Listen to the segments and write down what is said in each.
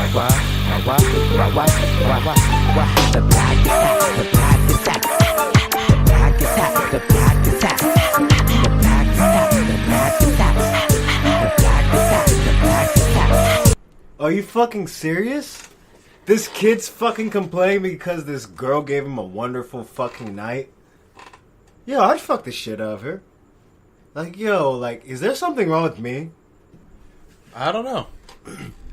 Are you fucking serious? This kid's fucking complaining because this girl gave him a wonderful fucking night? Yo, I'd fuck the shit out of her. Like, yo, like, is there something wrong with me? I don't know.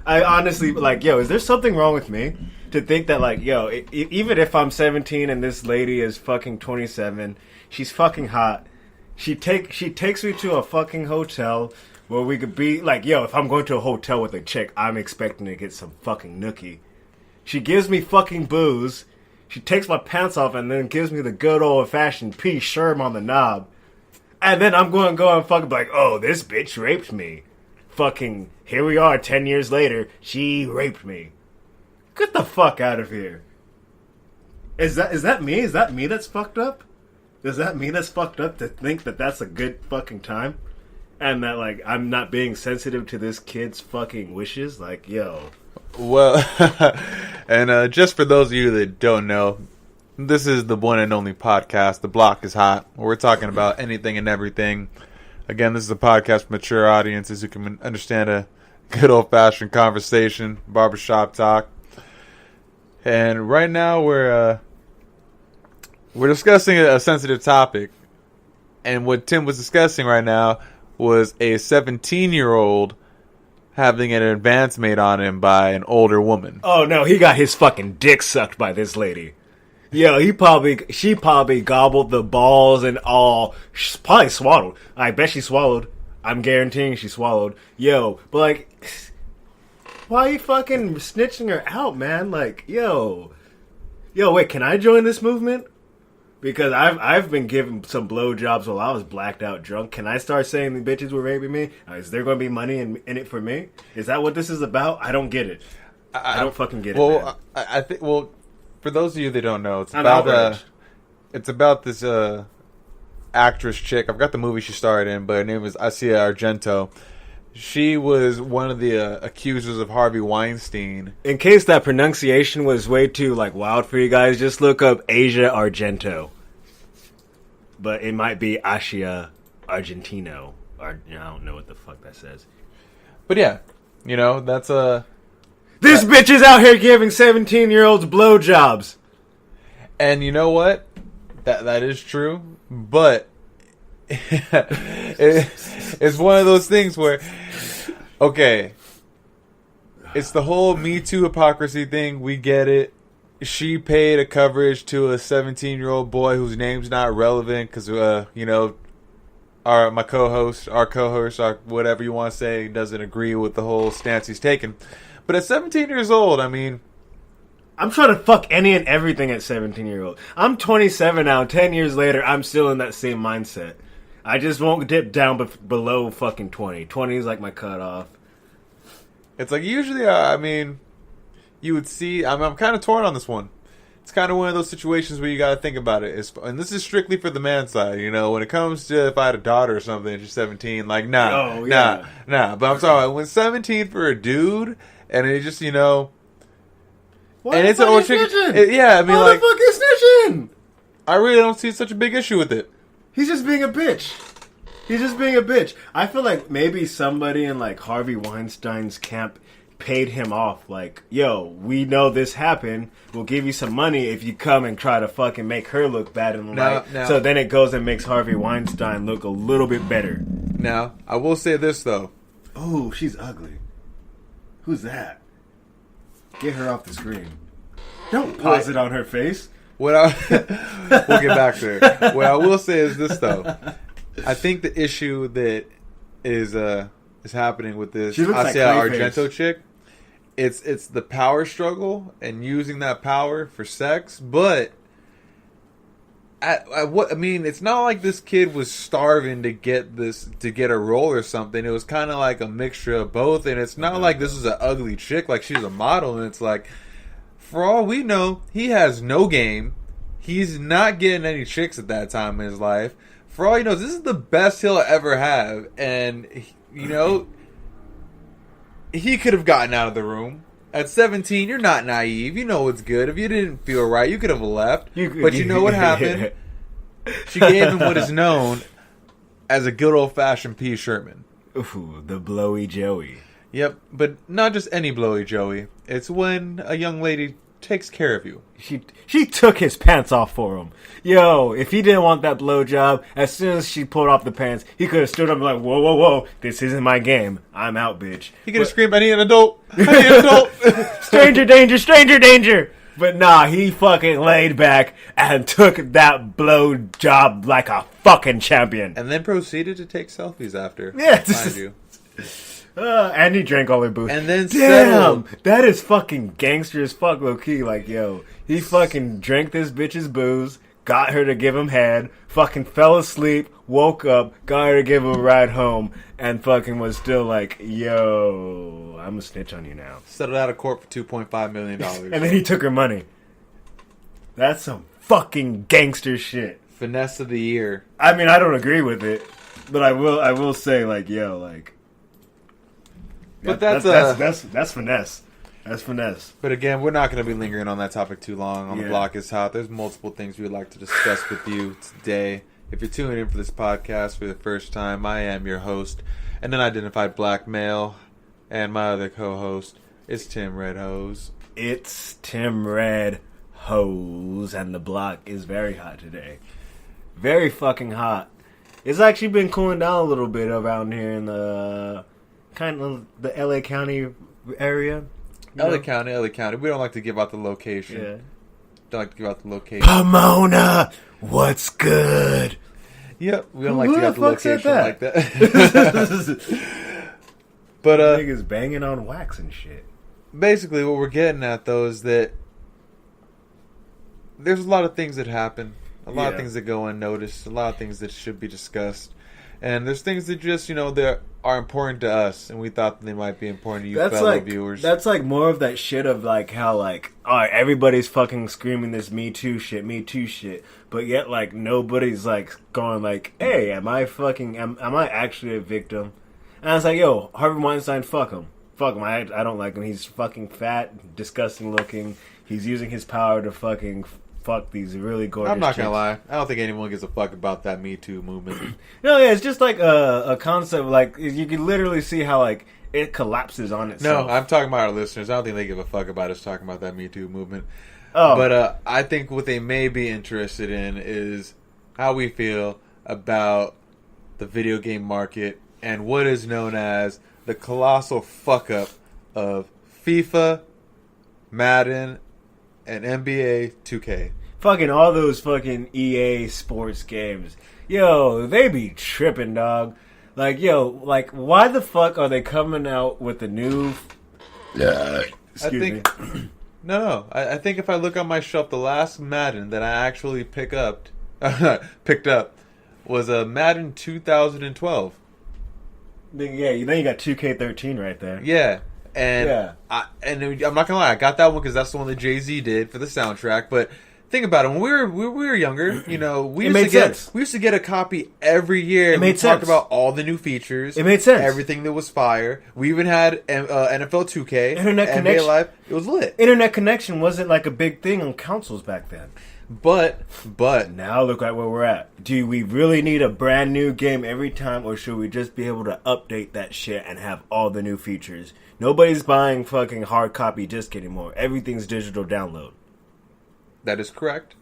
I honestly, like, yo, is there something wrong with me? To think that, like, yo, even if I'm 17 and this lady is fucking 27, she's fucking hot. She takes me to a fucking hotel where we could be, like, yo, if I'm going to a hotel with a chick, I'm expecting to get some fucking nookie. She gives me fucking booze. She takes my pants off and then gives me the good old-fashioned pea sherm on the knob. And then I'm going to go and fucking be like, oh, this bitch raped me. Fucking, here we are 10 years later, she raped me. Get the fuck out of here. Is that me? Is that me that's fucked up? Does that mean that's fucked up to think that that's a good fucking time? And that, like, I'm not being sensitive to this kid's fucking wishes? Like, yo. Well, and just for those of you that don't know, this is the one and only podcast, The Block is Hot, where we're talking about anything and everything. Again, this is a podcast for mature audiences who can understand a good old-fashioned conversation, barbershop talk. And right now we're discussing a sensitive topic. And what Tim was discussing right now was a 17-year-old having an advance made on him by an older woman. Oh no, he got his fucking dick sucked by this lady. Yo, she probably gobbled the balls and all. She's probably swallowed. I bet she swallowed. I'm guaranteeing she swallowed. Yo, but like, why are you fucking snitching her out, man? Like, yo, wait, can I join this movement? Because I've been given some blowjobs while I was blacked out drunk. Can I start saying the bitches were raping me? Is there going to be money in it for me? Is that what this is about? I don't get it. I don't fucking get it. Well, I think. Well, for those of you that don't know, it's about this actress chick. I've got the movie she starred in, but her name is Asia Argento. She was one of the accusers of Harvey Weinstein. In case that pronunciation was way too like wild for you guys, just look up Asia Argento. But it might be Asia Argentino. I don't know what the fuck that says. But yeah, you know, that's a... This bitch is out here giving 17-year-olds blowjobs. And you know what? That is true. But it's one of those things where... Okay, it's the whole Me Too hypocrisy thing. We get it. She paid a coverage to a 17-year-old boy whose name's not relevant because, you know, our co-host, or whatever you want to say, doesn't agree with the whole stance he's taken. But at 17 years old, I mean... I'm trying to fuck any and everything at 17-year-old. I'm 27 now. 10 years later, I'm still in that same mindset. I just won't dip down below fucking 20. 20 is like my cutoff. It's like usually, I mean, you would see... I'm kind of torn on this one. It's kind of one of those situations where you got to think about it. And this is strictly for the man side, you know. When it comes to if I had a daughter or something, she's 17, like, nah. But I'm sorry, when 17 for a dude, and it just, you know... Why and it's an old chick. Yeah, I mean, why the fuck is snitching? I really don't see such a big issue with it. He's just being a bitch. I feel like maybe somebody in like Harvey Weinstein's camp paid him off. Like, yo, we know this happened. We'll give you some money if you come and try to fucking make her look bad in the light. So then it goes and makes Harvey Weinstein look a little bit better. Now, I will say this though. Oh, she's ugly. Who's that? Get her off the screen. Don't pause it on her face. We'll get back to her. What I will say is this, though. I think the issue that is happening with this Asia Argento chick, it's the power struggle and using that power for sex. But I mean, it's not like this kid was starving to get a role or something. It was kind of like a mixture of both, and it's not like this is an ugly chick, like she's a model, and it's like, for all we know, he has no game. He's not getting any chicks at that time in his life. For all he knows, this is the best he'll ever have, and you know, he could have gotten out of the room At 17, you're not naive. You know what's good. If you didn't feel right, you could have left. But you know what happened? She gave him what is known as a good old-fashioned pea Sherman. Ooh, the blowy Joey. Yep, but not just any blowy Joey. It's when a young lady takes care of you. She took his pants off for him. Yo, if he didn't want that blowjob, as soon as she pulled off the pants, he could have stood up and like, whoa, whoa, whoa, this isn't my game. I'm out, bitch. He could have screamed, I need an adult. I need an adult. Stranger danger, stranger danger. But nah, he fucking laid back and took that blowjob like a fucking champion. And then proceeded to take selfies after. Yeah. Mind you. And he drank all their booze. And then damn, that is fucking gangster as fuck, low key. Like, yo, he fucking drank this bitch's booze, got her to give him head, fucking fell asleep, woke up, got her to give him a ride home, and fucking was still like, yo, I'm a snitch on you now. Settled out of court for $2.5 million. And then he took her money. That's some fucking gangster shit. Finesse of the year. I mean, I don't agree with it, but I will say, like, yo, like. But that's finesse. That's finesse. But again, we're not going to be lingering on that topic too long. On the block is hot. There's multiple things we would like to discuss with you today. If you're tuning in for this podcast for the first time, I am your host, an unidentified black male, and my other co-host is Tim Red Hose. It's Tim Red Hose, and the block is very hot today. Very fucking hot. It's actually been cooling down a little bit around here in the kind of the LA County area. LA County. We don't like to give out the location. Yeah. Don't like to give out the location. Pomona, what's good? Yep, we don't like to give out the location like that. But niggas banging on wax and shit. Basically, what we're getting at though is that there's a lot of things that happen, a lot of things that go unnoticed, a lot of things that should be discussed, and there's things that just that are important to us, and we thought that they might be important to you fellow viewers. That's like more of that shit of like how like, alright, everybody's fucking screaming this Me Too shit, but yet like nobody's like going like, hey, am I actually a victim? And I was like, yo, Harvey Weinstein, fuck him. I don't like him. He's fucking fat, disgusting looking. He's using his power to fucking fuck these really gorgeous I'm not chicks. gonna lie. I don't think anyone gives a fuck about that Me Too movement. No, yeah, it's just like a concept. Like you can literally see how like it collapses on itself. No, I'm talking about our listeners. I don't think they give a fuck about us talking about that Me Too movement. Oh, but I think what they may be interested in is how we feel about the video game market and what is known as the colossal fuck up of FIFA, Madden, and NBA 2K. Fucking all those fucking EA sports games. Yo, they be tripping, dog. Like, yo, like, why the fuck are they coming out with the new... Excuse me. No. I think if I look on my shelf, the last Madden that I actually picked up was a Madden 2012. Yeah, then you got 2K13 right there. Yeah. And I'm not gonna lie, I got that one because that's the one that Jay-Z did for the soundtrack. But think about it, when we were younger, we used to get a copy every year. It made sense. Talk about all the new features. It made sense. Everything that was fire. We even had NFL 2K, Internet NBA connection. Live. It was lit. Internet connection wasn't like a big thing on consoles back then. But now look at where we're at. Do we really need a brand new game every time, or should we just be able to update that shit and have all the new features? Nobody's buying fucking hard copy disc anymore. Everything's digital download. That is correct.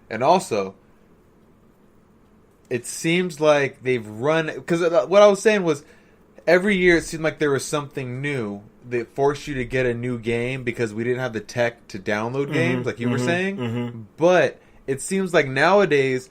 And also, it seems like they've run... Because what I was saying was, every year it seemed like there was something new that forced you to get a new game because we didn't have the tech to download games, like you were saying. Mm-hmm. But it seems like nowadays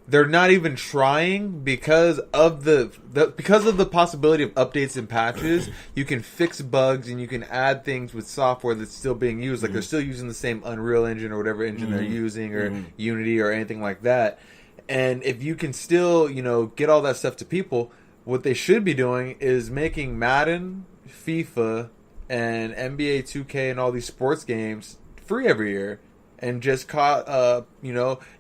they're not even trying because of the possibility of updates and patches. You can fix bugs and you can add things with software that's still being used. Like they're still using the same Unreal Engine or whatever engine they're using, or Unity or anything like that. And if you can still, get all that stuff to people, what they should be doing is making Madden, FIFA, and NBA 2K and all these sports games free every year, and just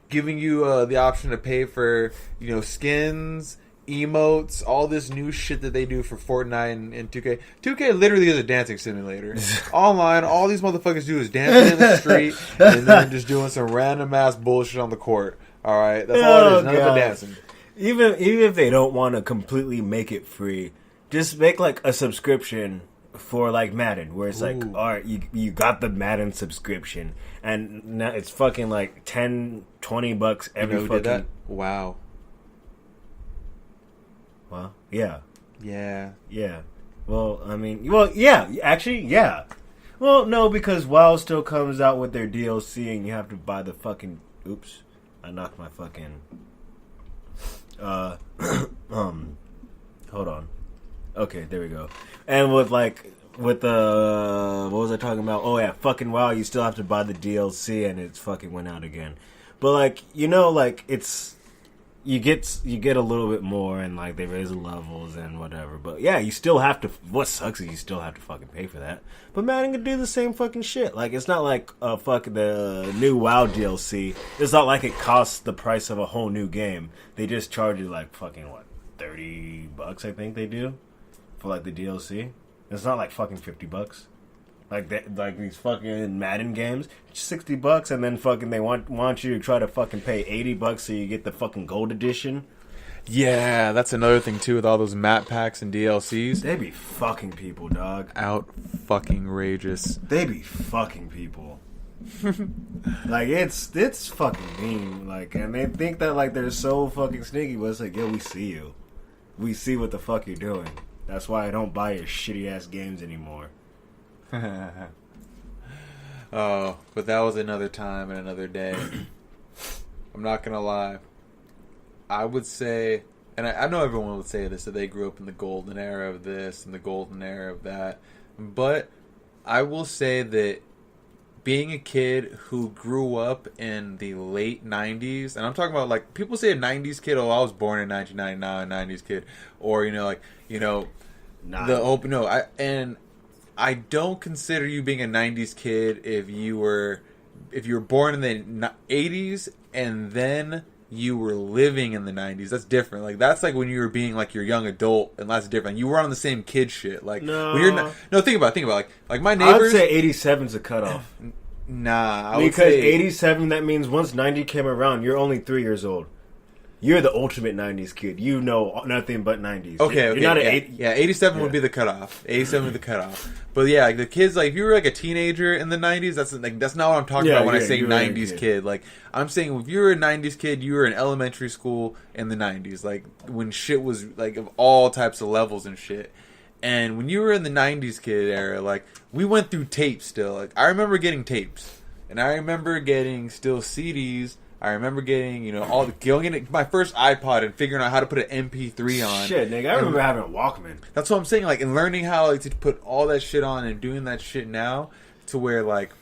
giving you the option to pay for skins, emotes, all this new shit that they do for Fortnite and 2K. 2K literally is a dancing simulator. Online, all these motherfuckers do is dancing in the street and then just doing some random ass bullshit on the court. All right, that's all it is. None of it dancing. Even if they don't want to completely make it free, just make like a subscription for like Madden, where it's like, all right, you got the Madden subscription, and now it's fucking like $10-$20 every who fucking. did that? Wow. Well, yeah. Yeah. Well, I mean, yeah. Actually, yeah. Well, no, because WoW still comes out with their DLC, and you have to buy the fucking. Oops, I knocked my fucking. Hold on. Okay, there we go. And with the what was I talking about? Oh yeah, fucking WoW, you still have to buy the DLC, and it's fucking went out again. But like, it's you get a little bit more, and like they raise the levels and whatever. But yeah, you still have to. What sucks is you still have to fucking pay for that. But Madden can do the same fucking shit. Like, it's not like fucking the new WoW DLC. It's not like it costs the price of a whole new game. They just charge you like fucking what, $30? I think they do for like the DLC. It's not like fucking $50. Like these fucking Madden games, $60, and then fucking they want you to try to fucking pay $80 so you get the fucking gold edition. Yeah, that's another thing too with all those map packs and DLCs. They be fucking people, dog. Out fucking rageous. They be fucking people. Like it's fucking mean. Like, and they think that like they're so fucking sneaky, but it's like, yo, we see you. We see what the fuck you're doing. That's why I don't buy your shitty ass games anymore. Oh, but that was another time and another day. I'm not gonna lie. I would say, and I know everyone would say this, that they grew up in the golden era of this and the golden era of that, but I will say that being a kid who grew up in the late 90s, and I'm talking about, like, people say a 90s kid, oh, I was born in 1999, 90s kid, or, I don't consider you being a 90s kid if you were born in the 80s and then you were living in the 90s. That's different. Like, that's like when you were being like your young adult, and that's different. You were on the same kid shit. Like, no, when you're think about it. Like my neighbors. I'd say 87's a cutoff. Nah, because 87, that means once 90 came around, you're only 3 years old. You're the ultimate 90s kid. You know nothing but 90s. Okay. You're not 87 would be the cutoff. 87 would be the cutoff. But yeah, like the kids, like if you were like a teenager in the 90s, that's not what I'm talking about when I say 90s kid. Like, I'm saying if you were a 90s kid, you were in elementary school in the 90s, like when shit was like of all types of levels and shit. And when you were in the 90s kid era, like, we went through tapes still. Like, I remember getting tapes, and I remember getting still CDs. I remember getting, getting my first iPod and figuring out how to put an MP3 on. Shit, nigga, I remember having a Walkman. That's what I'm saying, like, and learning how, like, to put all that shit on and doing that shit now to where, like,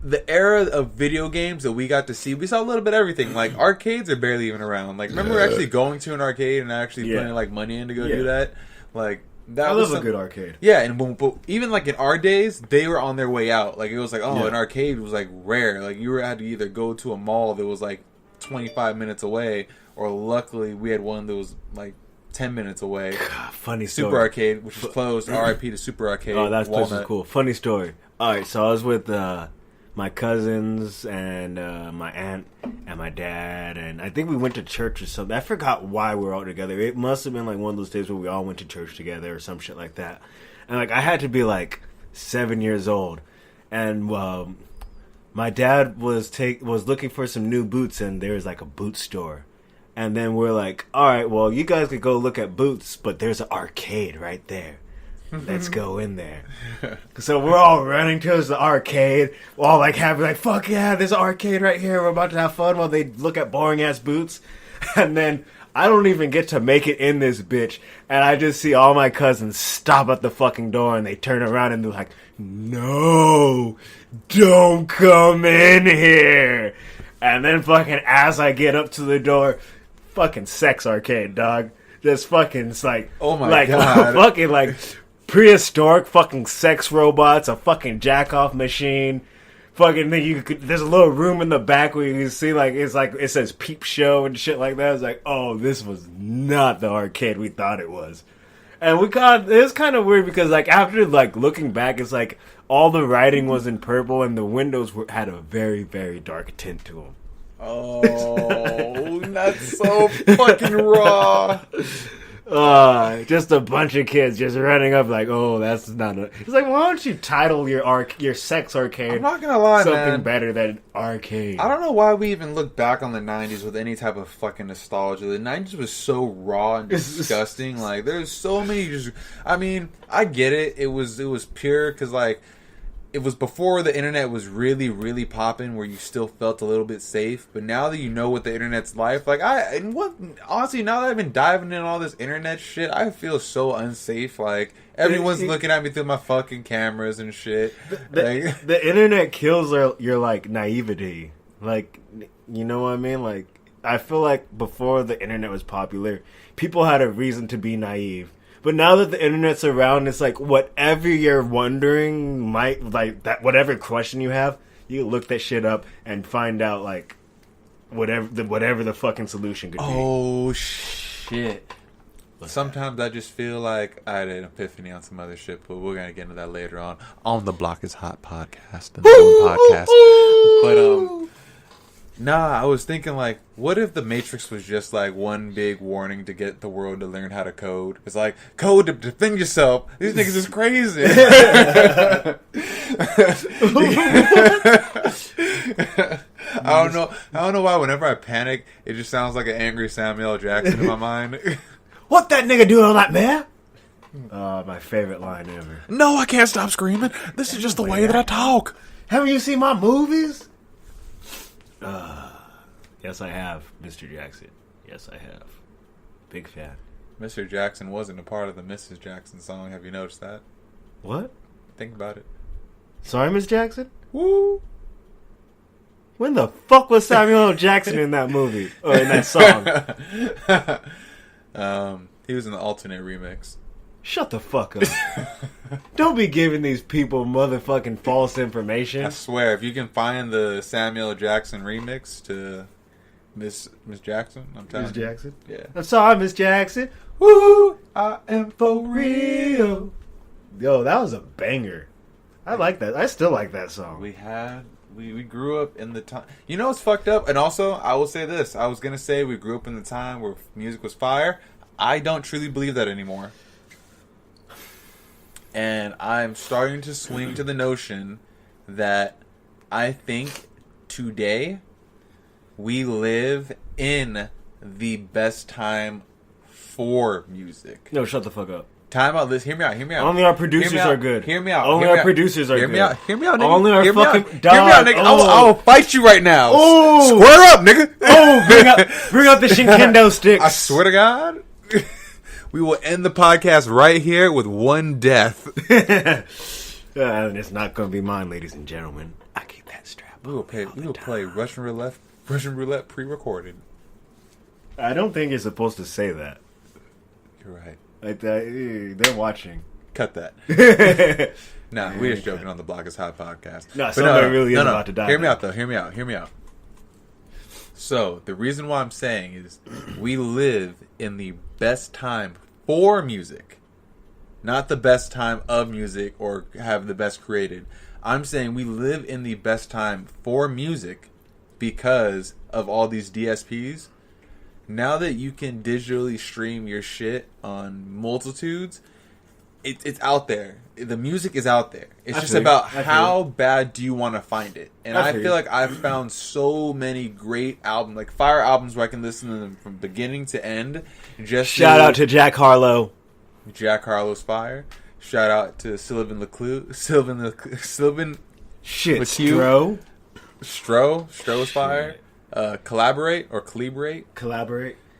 the era of video games that we got to see, we saw a little bit of everything. Like, arcades are barely even around. Like, remember actually going to an arcade and actually putting, like, money in to go do that? Like, that was a good arcade. Yeah, and but even like in our days, they were on their way out. Like, it was like, an arcade was like rare. Like, you had to either go to a mall that was like 25 minutes away, or luckily we had one that was like 10 minutes away. God, funny story. Super Arcade, which was closed. R.I.P. to Super Arcade. Oh, that place was cool. Funny story. All right, so I was with my cousins and my aunt and my dad, and I think we went to church or something. I forgot why we were all together. It must have been like one of those days where we all went to church together or some shit like that. And like, I had to be like 7 years old, and my dad was looking for some new boots, and there was like a boot store. And then we're like, all right, well, you guys could go look at boots, but there's an arcade right there. Let's go in there. So we're all running towards the arcade, all like happy, like, fuck yeah, there's an arcade right here. We're about to have fun while they look at boring ass boots. And then I don't even get to make it in this bitch. And I just see all my cousins stop at the fucking door, and they turn around and they're like, no, don't come in here. And then fucking as I get up to the door, fucking sex arcade, dog. Just fucking, it's like, oh my God. Fucking like prehistoric fucking sex robots, a fucking jack off machine, fucking thing. There's a little room in the back where you can see it says Peep Show and shit like that. It's like, oh, this was not the arcade we thought it was. And it's kind of weird because after looking back, it's like all the writing was in purple and the windows had a very, very dark tint to them. Oh, that's so fucking raw. Just a bunch of kids just running up oh, that's not. It's like, why don't you title your sex arcade? I'm not gonna lie, something man. better than arcade. I don't know why we even look back on the 90s with any type of fucking nostalgia. The 90s was so raw and disgusting. There's so many I get it. It was pure because it was before the internet was really, really popping, where you still felt a little bit safe. But now that you know what the internet's like, honestly, now that I've been diving in all this internet shit, I feel so unsafe. Everyone's looking at me through my fucking cameras and shit. The internet kills your naivety. You know what I mean? I feel like before the internet was popular, people had a reason to be naive. But now that the internet's around, it's whatever you're wondering whatever question you have, you look that shit up and find out whatever the fucking solution could be. Oh shit. Sometimes I just feel like I had an epiphany on some other shit, but we're gonna get into that later on the Block is Hot podcast, the podcast. But nah, I was thinking what if the Matrix was just one big warning to get the world to learn how to code? It's code to defend yourself. These niggas is crazy. I don't know why whenever I panic, it just sounds like an angry Samuel L. Jackson in my mind. What that nigga doing all that, man? My favorite line ever. No, I can't stop screaming. This is just the way that I talk. Haven't you seen my movies? Yes, I have, Mr. Jackson. Yes, I have. Big fan. Mr. Jackson wasn't a part of the Mrs. Jackson song. Have you noticed that? What? Think about it. Sorry, Miss Jackson? Woo! When the fuck was Samuel L. Jackson in that movie? Or in that song? He was in the alternate remix. Shut the fuck up. Don't be giving these people motherfucking false information. I swear, if you can find the Samuel L. Jackson remix to Miss Jackson, I'm telling you. Miss Jackson? Yeah. I'm sorry, Miss Jackson. Woo! I am for real. Yo, that was a banger. I like that. I still like that song. We grew up in the time. You know what's fucked up? And also, I will say this. I was going to say we grew up in the time where music was fire. I don't truly believe that anymore. And I'm starting to swing to the notion that I think today we live in the best time for music. No, shut the fuck up. Time out, Liz. Hear me out. Only our producers are good. Hear me out. Only our producers are good. Hear me out, nigga. Only our fucking dog. Hear me out, nigga. Oh. I will fight you right now. Oh. Square up, nigga. Oh, bring out the Shinkendo sticks. I swear to God. We will end the podcast right here with one death. And it's not going to be mine, ladies and gentlemen. I keep that strap. We will play Russian roulette pre-recorded. I don't think you're supposed to say that. You're right. They're watching. Cut that. Nah, we're just joking on the Block is Hot podcast. No, somebody really is about to die. Hear me out, though. Hear me out. So, the reason why I'm saying is we live in the best time for music. Not the best time of music or have the best created. I'm saying we live in the best time for music because of all these DSPs. Now that you can digitally stream your shit on multitudes, it's out there. The music is out there. It's just about how bad do you want to find it. And I feel like I've found so many great albums, like fire albums where I can listen to them from beginning to end. Shout out to Jack Harlow. Jack Harlow's fire. Shout out to Sylvan Shit, LeCue. Stroh's fire. Collaborate.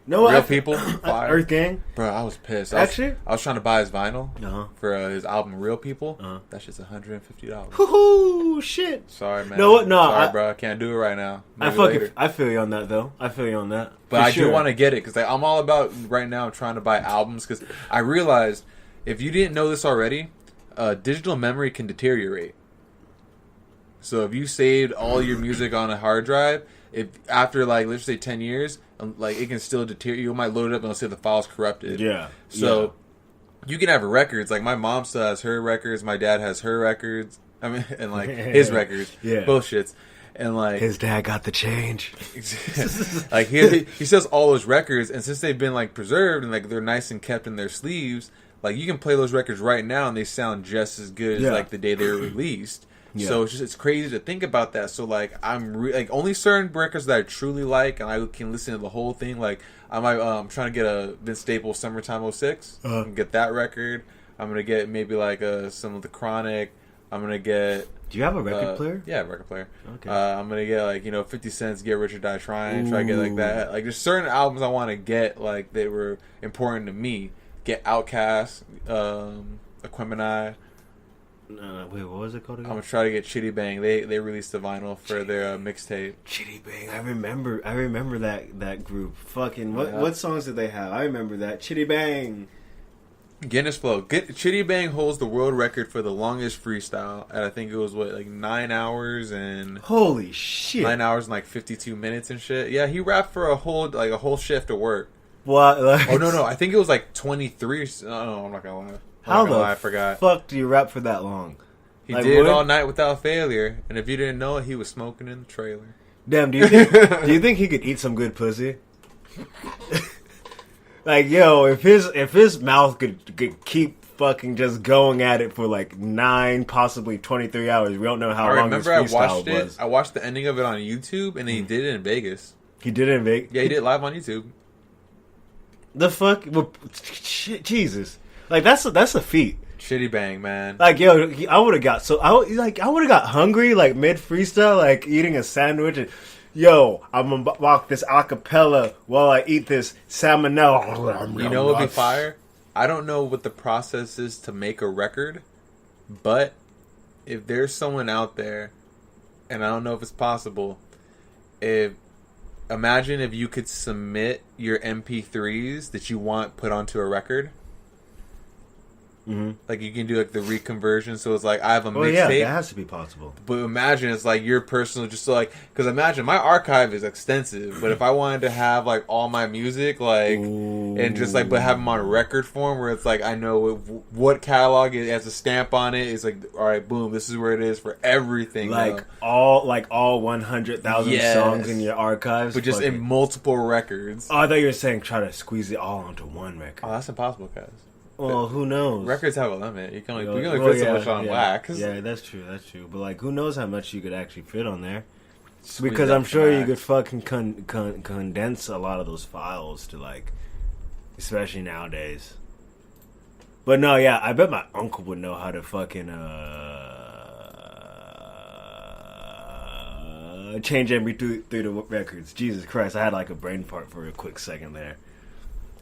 No, Real People. Fire. Earth Gang. Bro, I was pissed. Actually? I was trying to buy his vinyl for his album Real People. That shit's $150. Woohoo! Shit. Sorry, man. No, sorry, bro. I can't do it right now. Maybe I feel you on that, though. But I do want to get it because I'm all about right now trying to buy albums because I realized if you didn't know this already, digital memory can deteriorate. So if you saved all your music on a hard drive, if after like let's say 10 years, like it can still deteriorate. You might load it up and it'll say the file's corrupted. Yeah. So you can have records. Like my mom still has her records. My dad has her records. I mean, and like his records. Yeah. Both shits. And like his dad got the change. Like he sells all those records, and since they've been like preserved and like they're nice and kept in their sleeves, like you can play those records right now and they sound just as good as like the day they were released. Yeah. So it's crazy to think about that. So like like only certain records that I truly like and I can listen to the whole thing. Like I'm trying to get a Vince Staples Summertime '06. I can get that record. I'm gonna get maybe like some of the Chronic. I'm gonna get. Do you have a record player? Yeah, record player. Okay. I'm gonna get like 50 Cent's Get Rich or Die Trying. Try to get like that. Like there's certain albums I want to get like they were important to me. Get Outkast, Aquemini. Wait, what was it called again? I'm gonna try to get Chitty Bang. They released the vinyl for their mixtape. Chitty Bang. I remember that group. Fucking what songs did they have? I remember that Chitty Bang. Guinness Flow. Chitty Bang holds the world record for the longest freestyle, and I think it was 9 hours and holy shit, 9 hours and like 52 minutes and shit. Yeah, he rapped for a whole shift of work. What? Like, oh no, I think it was like 23. No, I'm not gonna lie. I forgot. Fuck, do you rap for that long? He did it all night without failure, and if you didn't know it, he was smoking in the trailer. Damn, do you think he could eat some good pussy? Like, yo, if his mouth could keep fucking just going at it for like 9, possibly 23 hours, we don't know how long his freestyle was. I watched the ending of it on YouTube, and he did it in Vegas. He did it in Vegas? Yeah, he did it live on YouTube. The fuck? Well, Jesus. Like, that's a feat. Chitty Bang, man. Like, yo, I would have got hungry, like, mid-freestyle, like, eating a sandwich and... Yo, I'm gonna walk this acapella while I eat this salmonella. You know what would be fire? I don't know what the process is to make a record, but if there's someone out there, and I don't know if it's possible, imagine if you could submit your MP3s that you want put onto a record. Mm-hmm. Like you can do like the reconversion, so it's like I have a mixtape. Yeah, that has to be possible. But imagine it's like your personal, just so like because imagine my archive is extensive, but if I wanted to have like all my music, like and just like but have them on record form, where it's like I know what catalog it has a stamp on it. It's like all right, boom, this is where it is for everything. Like all 100,000 songs in your archives, but just in multiple records. Oh, I thought you were saying try to squeeze it all onto one record. Oh, that's impossible, guys. Well, who knows? Records have a limit. You can only fit so much on wax. Yeah, that's true. But like, who knows how much you could actually fit on there? Because I'm sure you could fucking condense a lot of those files to like, especially nowadays. But no, yeah, I bet my uncle would know how to fucking change MP3 through the records. Jesus Christ, I had like a brain fart for a quick second there.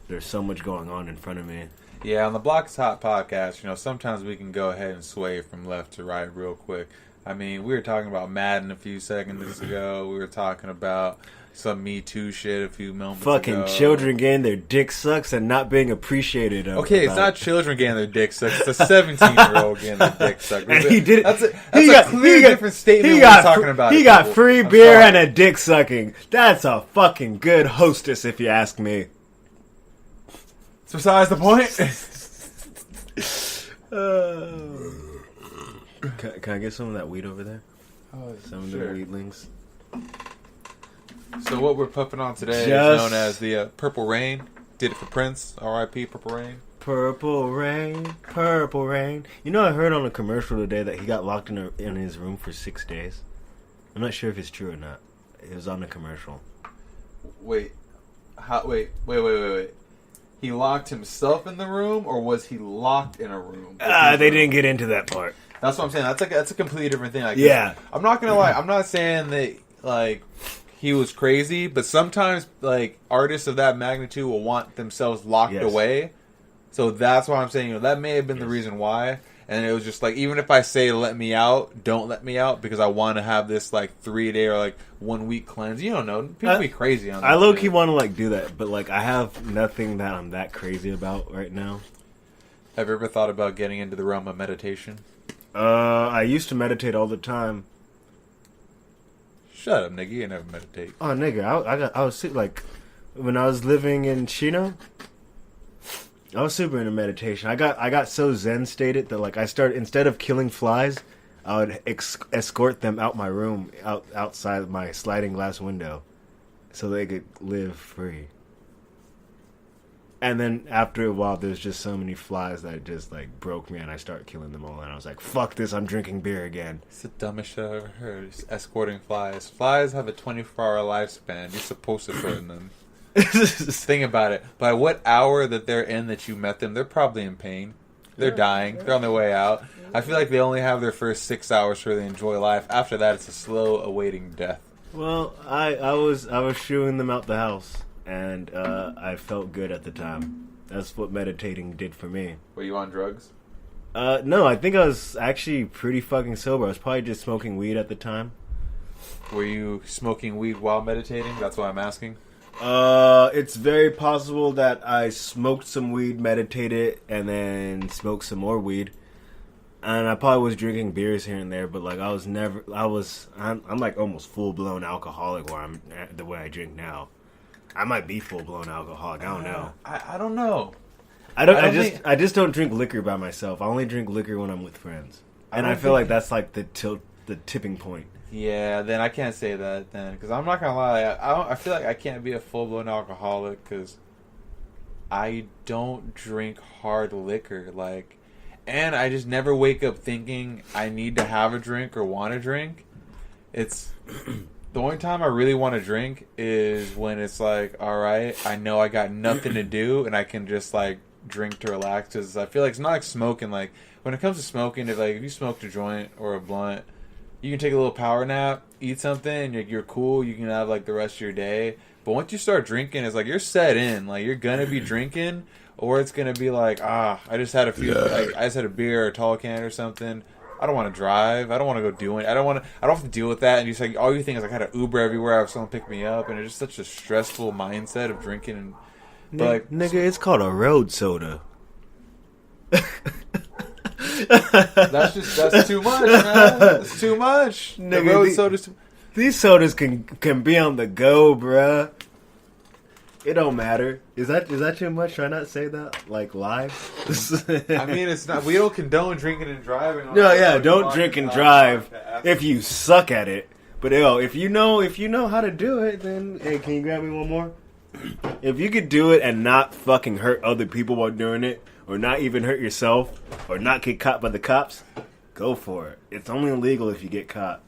There's so much going on in front of me. Yeah, on the Block's Hot podcast, sometimes we can go ahead and sway from left to right real quick. I mean, we were talking about Madden a few seconds ago. We were talking about some Me Too shit a few moments ago. Fucking children getting their dick sucks and not being appreciated. Okay, it's not children getting their dick sucked. It's a 17-year-old getting their dick sucked. And he did it. That's a clear different statement we're talking about. He got free beer and a dick sucking. That's a fucking good hostess, if you ask me. It's besides the point. Can I get some of that weed over there? Some of the weedlings. So what we're puffing on today is known as the Purple Rain. Did it for Prince. R.I.P. Purple Rain. Purple Rain, Purple Rain. I heard on a commercial today that he got locked in his room for 6 days. I'm not sure if it's true or not. It was on a commercial. Wait. He locked himself in the room, or was he locked in a room? They didn't get into that part. That's what I'm saying. That's a completely different thing. Like, yeah. I'm not gonna lie. I'm not saying that like he was crazy, but sometimes like artists of that magnitude will want themselves locked away. So that's why I'm saying that may have been the reason why. And it was just like, even if I say let me out, don't let me out because I want to have this like 3-day or like 1 week cleanse. You don't know. People be crazy on that. I low-key want to like do that, but like I have nothing that I'm that crazy about right now. Have you ever thought about getting into the realm of meditation? I used to meditate all the time. Shut up, nigga. You never meditate. Oh, nigga, I was like, when I was living in Chino, I was super into meditation. I got so zen stated that like I started, instead of killing flies, I would escort them out my room, outside my sliding glass window, so they could live free. And then after a while, there's just so many flies that just like broke me, and I started killing them all. And I was like, "Fuck this! I'm drinking beer again." It's the dumbest shit I've ever heard. Just escorting flies. Flies have a 24-hour lifespan. You're supposed to threaten them. Think about it. By what hour that they're in that you met them, they're probably in pain. They're dying. They're on their way out. I feel like they only have their first 6 hours where they enjoy life. After that, it's a slow awaiting death. Well, I was shooing them out the house, and I felt good at the time. That's what meditating did for me. Were you on drugs? No, I think I was actually pretty fucking sober. I was probably just smoking weed at the time. Were you smoking weed while meditating? That's why I'm asking. It's very possible that I smoked some weed, meditated, and then smoked some more weed. And I probably was drinking beers here and there, but like I'm like almost full blown alcoholic where I'm the way I drink now. I might be full blown alcoholic. I don't know. I don't know. I just don't drink liquor by myself. I only drink liquor when I'm with friends, and I feel like that's like the tipping point. Yeah, then I can't say that then, because I'm not gonna lie. I feel like I can't be a full blown alcoholic because I don't drink hard liquor, like, and I just never wake up thinking I need to have a drink or want to drink. It's the only time I really want to drink is when it's like, all right, I know I got nothing to do and I can just like drink to relax. Because I feel like it's not like smoking. Like when it comes to smoking, if you smoked a joint or a blunt, you can take a little power nap, eat something, and you're cool. You can have like the rest of your day. But once you start drinking, it's like you're set in. Like you're gonna be drinking, or it's gonna be like, I just had a few. Like, I just had a beer or a tall can or something. I don't want to drive. I don't want to go do it. I don't have to deal with that. And you say all you think is like I had an Uber everywhere. I have someone pick me up, and it's just such a stressful mindset of drinking. And but nigga, it's called a road soda. That's too much, man. That's too much. Nigga, the road sodas. These sodas can be on the go, bruh. It don't matter. Is that too much? Should I not say that like live? I mean, it's not. We don't condone drinking and driving. No, yeah, don't drink and drive if you suck at it. But yo, if you know how to do it, then hey, can you grab me one more? If you could do it and not fucking hurt other people while doing it, or not even hurt yourself, or not get caught by the cops, go for it. It's only illegal if you get caught.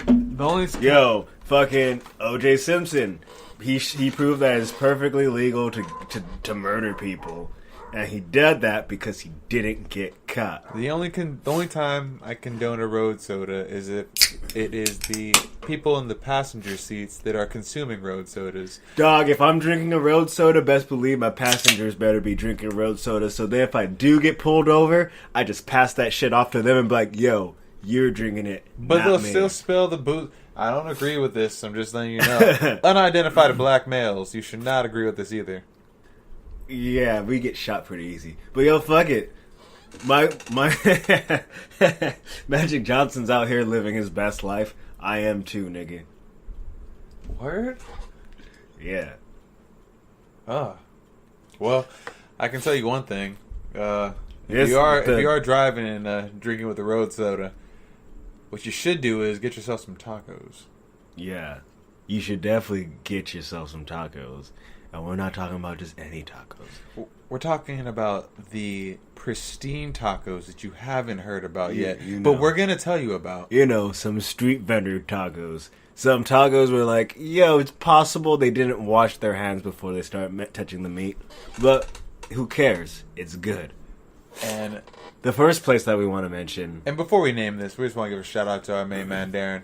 Yo, fucking O.J. Simpson. He proved that it's perfectly legal to murder people, and he did that because he didn't get caught. The only time I condone a road soda is if it is the people in the passenger seats that are consuming road sodas. Dog, if I'm drinking a road soda, best believe my passengers better be drinking road soda. So then if I do get pulled over, I just pass that shit off to them and be like, yo, you're drinking it, but not they'll me. still spill the booze. I don't agree with this. I'm just letting you know. Unidentified black males. You should not agree with this either. Yeah, we get shot pretty easy. But yo, fuck it. My Magic Johnson's out here living his best life. I am too, nigga. Word? Yeah. Oh. Well, I can tell you one thing. If you are driving and drinking with a road soda, what you should do is get yourself some tacos. Yeah. You should definitely get yourself some tacos. And we're not talking about just any tacos. We're talking about the pristine tacos that you haven't heard about yet. You know, but we're going to tell you about. You know, some street vendor tacos. Some tacos were like, yo, it's possible they didn't wash their hands before they start touching the meat. But who cares? It's good. And the first place that we want to mention. And before we name this, we just want to give a shout out to our main man, Darren.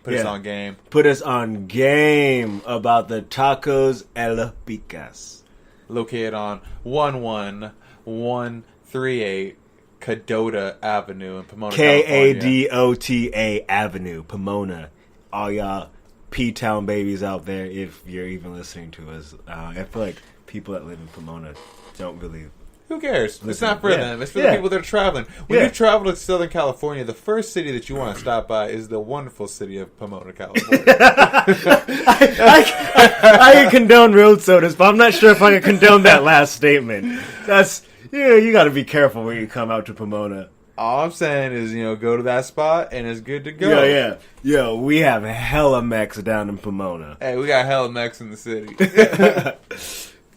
Put us on game. Put us on game about the Tacos El Picas. Located on 11138 Cadota Avenue in Pomona, California. Kadota Avenue, Pomona. All y'all P-Town babies out there, if you're even listening to us. I feel like people that live in Pomona don't really Who cares? It's not for them. It's for the people that are traveling. When you travel to Southern California, the first city that you want to stop by is the wonderful city of Pomona, California. I can condone road sodas, but I'm not sure if I can condone that last statement. You got to be careful when you come out to Pomona. All I'm saying is, go to that spot and it's good to go. Yeah. Yo, we have hella mechs down in Pomona. Hey, we got hella mechs in the city.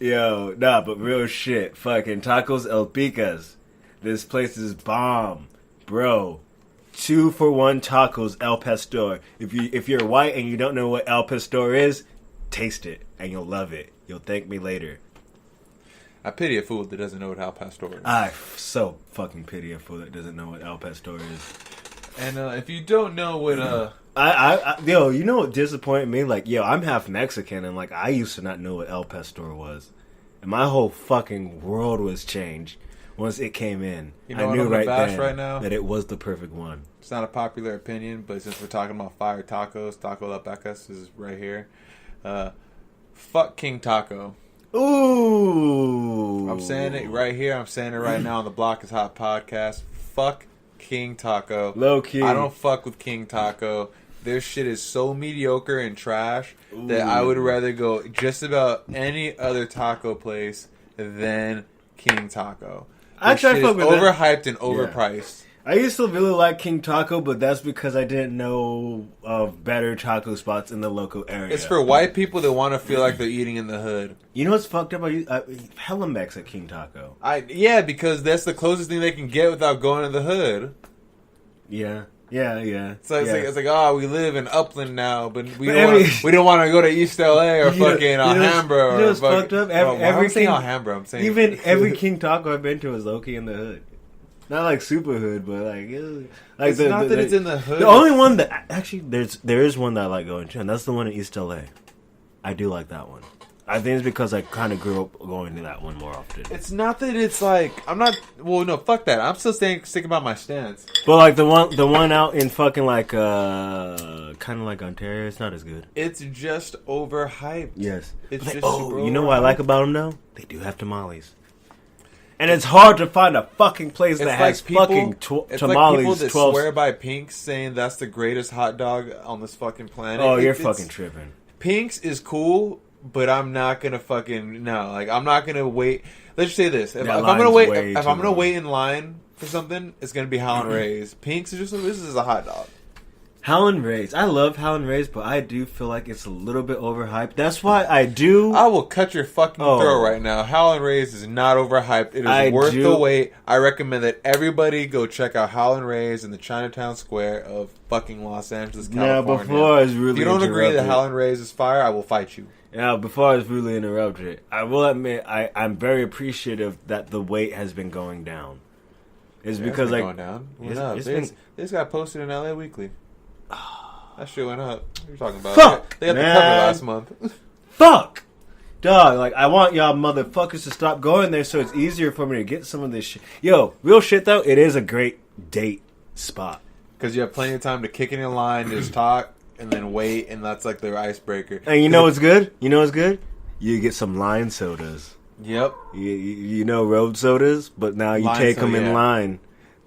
Yo, nah, but real shit. Fucking Tacos El Picas. This place is bomb. Bro, 2-for-1 tacos El Pastor. If you're white and you don't know what El Pastor is, taste it and you'll love it. You'll thank me later. I pity a fool that doesn't know what El Pastor is. I so fucking pity a fool that doesn't know what El Pastor is. And if you don't know what yo, you know what disappointed me? Like, yo, I'm half Mexican, and like, I used to not know what El Pastor was, and my whole fucking world was changed once it came in. I knew right then that it was the perfect one. It's not a popular opinion, but since we're talking about fire tacos, Taco La Pecas is right here. Fuck King Taco. Ooh. I'm saying it right here. I'm saying it right now on the Block is Hot podcast. Fuck King Taco. Low key. I don't fuck with King Taco. Their shit is so mediocre and trash that I would rather go just about any other taco place than King Taco. I try to fuck with overhyped and overpriced. I used to really like King Taco, but that's because I didn't know of better taco spots in the local area. It's for white people that want to feel like they're eating in the hood. You know what's fucked up? Hella Mex at King Taco. Yeah, because that's the closest thing they can get without going to the hood. Yeah. So it's like, oh, we live in Upland now, but we don't want to go to East LA or fucking Alhambra. You know what's fucked up? I'm saying Alhambra. I'm saying even every King Taco I've been to is low key in the hood. Not like super hood, but like it's not that it's in the hood. The only one that actually there is one that I like going to, and that's the one in East LA. I do like that one. I think it's because I kind of grew up going to that one more often. It's not that it's like I'm not. Well, no, fuck that. I'm still sticking about my stance. But like the one out in fucking like kind of like Ontario, it's not as good. It's just overhyped. Yes. It's like, just you know what I like about them though? They do have tamales. And it's hard to find a fucking place that has fucking tamales. It's like people that swear by Pink's saying that's the greatest hot dog on this fucking planet. Oh, you're fucking tripping. Pink's is cool, but I'm not gonna fucking Like I'm not gonna wait. Let's just say this: if I'm gonna wait in line for something, it's gonna be Howlin' Ray's. Pink's is just this is a hot dog. Howlin' Ray's. I love Howlin' Ray's, but I do feel like it's a little bit overhyped. That's why I will cut your fucking throat right now. Howlin' Ray's is not overhyped. It is worth the wait. I recommend that everybody go check out Howlin' Ray's in the Chinatown Square of fucking Los Angeles, California. Yeah, before I was really if you don't agree that Howlin' Ray's is fire, I will fight you. Yeah, before I was really interrupted, I will admit I'm very appreciative that the wait has been going down. It's because like going down. This got posted in LA Weekly. That shit went up. What are you talking about? Fuck! They got the cover last month. Fuck! Dog, like, I want y'all motherfuckers to stop going there so it's easier for me to get some of this shit. Yo, real shit though, it is a great date spot. Because you have plenty of time to kick in line, just talk, and then wait, and that's like their icebreaker. And you know what's good? You get some line sodas. Yep. You know road sodas, but now you take them in line.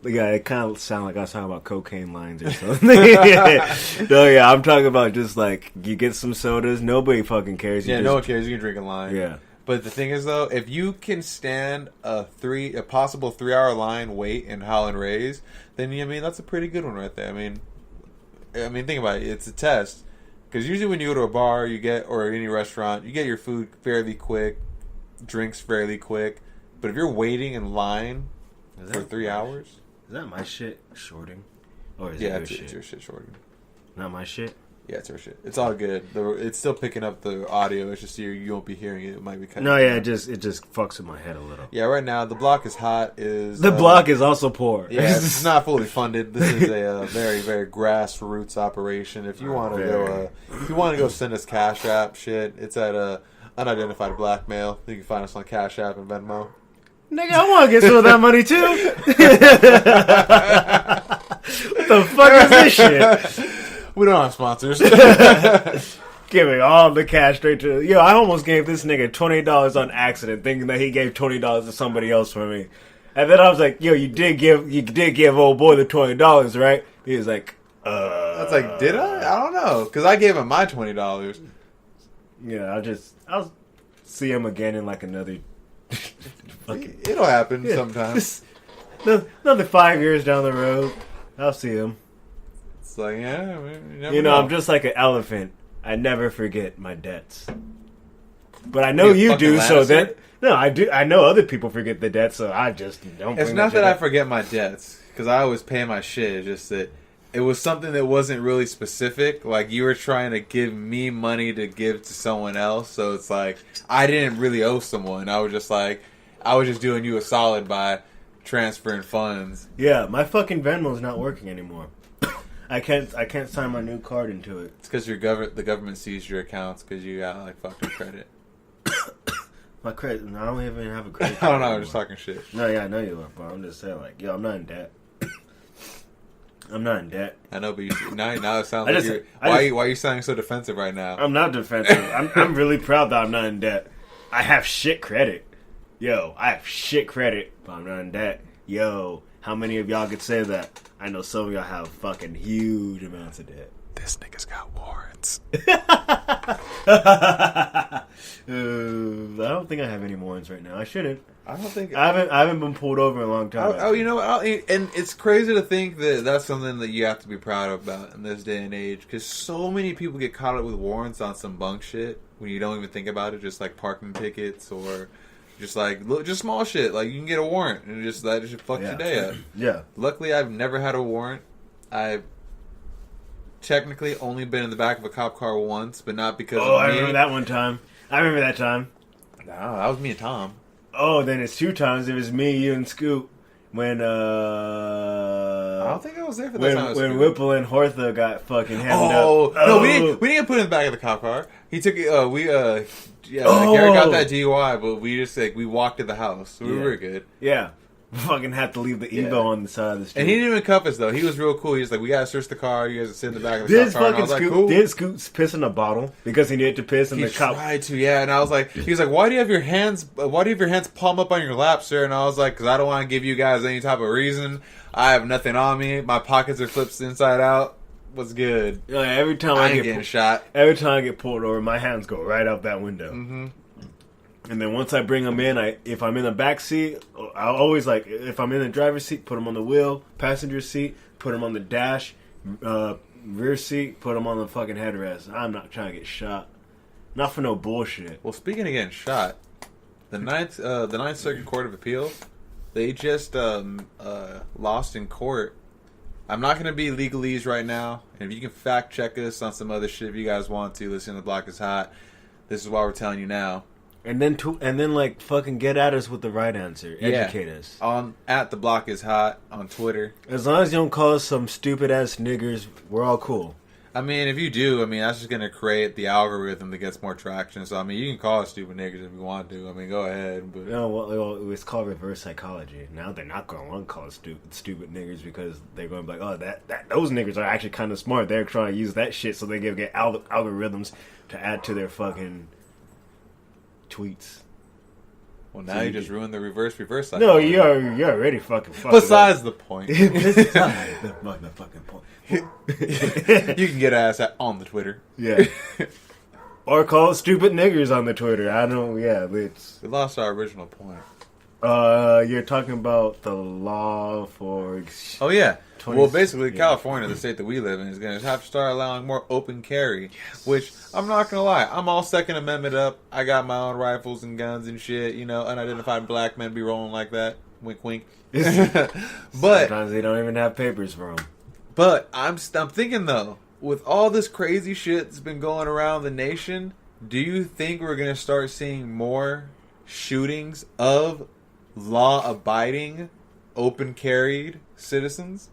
Yeah, it kind of sounded like I was talking about cocaine lines or something. No, yeah, I'm talking about just like you get some sodas. Nobody fucking cares. No one cares. You can drink in line. Yeah. But the thing is, though, if you can stand a possible 3-hour line wait in Howlin' Ray's, then that's a pretty good one right there. I mean, think about it. It's a test because usually when you go to a bar, or any restaurant, you get your food fairly quick, drinks fairly quick. But if you're waiting in line for 3 hours. Is that my shit shorting? Or is it's your shit shorting. Not my shit? Yeah, it's her shit. It's all good. It's still picking up the audio. It's just you won't be hearing it. It might be cutting. No, yeah, it just fucks with my head a little. Yeah, right now the block is hot. The block is also poor. Yeah, it's not fully funded. This is a very, very grassroots operation. If you want to go, send us Cash App shit. It's at Unidentified Black Male. You can find us on Cash App and Venmo. Nigga, I want to get some of that money too. What the fuck is this shit? We don't have sponsors. giving all the cash straight to. Yo, I almost gave this nigga $20 on accident, thinking that he gave $20 to somebody else for me. And then I was like, yo, you did give old boy the $20, right? He was like, I was like, did I? I don't know, because I gave him my $20. Yeah, I'll see him again in like another. It'll happen sometimes. Another 5 years down the road, I'll see him. It's like, yeah, man, you never You know, know. I'm just like an elephant. I never forget my debts. But I know you do, so that no, I do. I know other people forget the debts, so I just don't. It's not that I forget my debts, because I always pay my shit. It's just that it was something that wasn't really specific. Like, you were trying to give me money to give to someone else, so it's like I didn't really owe someone. I was just doing you a solid by transferring funds. Yeah, my fucking Venmo's not working anymore. I can't sign my new card into it. It's because the government seized your accounts because you got like fucking credit. My credit, I don't even have a credit. I don't know. I'm just talking shit. No, yeah, I know you are, but I'm just saying, like, yo, I'm not in debt. I'm not in debt. I know, but now it sounds like you're. Why are you sounding so defensive right now? I'm not defensive. I'm really proud that I'm not in debt. I have shit credit. Yo, I have shit credit, but I'm not in debt. Yo, how many of y'all could say that? I know some of y'all have fucking huge amounts of debt. This nigga's got warrants. I don't think I have any warrants right now. I shouldn't. I don't think I haven't been pulled over in a long time. Oh, you know what? And it's crazy to think that that's something that you have to be proud about in this day and age, because so many people get caught up with warrants on some bunk shit when you don't even think about it, just like parking tickets or just like just small shit. Like, you can get a warrant and that just fucks your day up. Yeah. Luckily, I've never had a warrant. I've technically only been in the back of a cop car once, but not because of me. I remember that one time. I remember that time. No, that was me and Tom. Oh, then it's 2 times. It was me, you, and Scoop. When I don't think I was there for that time. When Whipple and Hortha got fucking hemmed up. No, we didn't get put in the back of the cop car. He took it. Gary got that DUI, but we just we walked to the house. So we were good. Yeah. Fucking had to leave the Evo on the side of the street. And he didn't even cuff us, though. He was real cool. He was like, we gotta search the car. You guys are sitting in the back of the cop car. And I was like, cool. Did Scoop piss in a bottle because he needed to piss and the cop tried to, yeah. And I was like, he was like, why do you have your hands palm up on your lap, sir? And I was like, because I don't want to give you guys any type of reason. I have nothing on me. My pockets are flipped inside out. What's good? Yeah, every time I ain't getting shot. Every time I get pulled over, my hands go right out that window. Mm-hmm. And then once I bring them in, if I'm in the back seat, I always if I'm in the driver's seat, put them on the wheel, passenger seat, put them on the dash, rear seat, put them on the fucking headrest. I'm not trying to get shot. Not for no bullshit. Well, speaking of getting shot, the Ninth Circuit Court of Appeal, they just lost in court. I'm not going to be legalese right now, and if you can fact check us on some other shit if you guys want to, listen to The Block is Hot. This is why we're telling you now. And then fucking get at us with the right answer. Educate us. At The Block is Hot on Twitter. As long as you don't call us some stupid ass niggers, we're all cool. I mean, if you do, that's just going to create the algorithm that gets more traction. So, you can call us stupid niggers if you want to. Go ahead. But well, it's called reverse psychology. Now they're not going to want to call us stupid niggers because they're going to be like, oh, those niggers are actually kind of smart. They're trying to use that shit so they can get algorithms to add to their fucking tweets. Well, now you just ruined the reverse psychology. No, you're already fucking Besides the point. Besides the fucking point. You can get ass on the Twitter. Yeah. Or call it stupid niggers on the Twitter. We lost our original point. You're talking about the law for... Oh, yeah. Well, basically, California, the state that we live in, is going to have to start allowing more open carry. Yes. Which, I'm not going to lie, I'm all Second Amendment up. I got my own rifles and guns and shit. Unidentified black men be rolling like that. Wink, wink. But sometimes they don't even have papers for them. But I'm thinking, though, with all this crazy shit that's been going around the nation, do you think we're going to start seeing more shootings of law-abiding, open-carried citizens?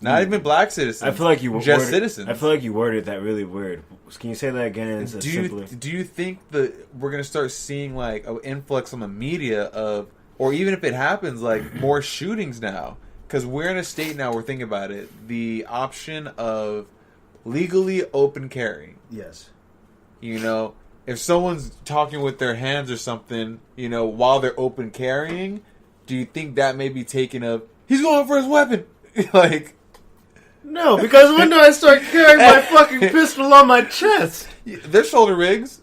Not even black citizens. I feel like you just citizens. I feel like you worded that really weird. Can you say that again? Do you think that we're going to start seeing like an influx on the media of, or even if it happens, like more shootings now? Because we're in a state now where, think about it, the option of legally open carry. Yes. You know, if someone's talking with their hands or something, you know, while they're open carrying, do you think that may be taken of, he's going for his weapon? Like... No, because when do I start carrying my fucking pistol on my chest? They're shoulder rigs.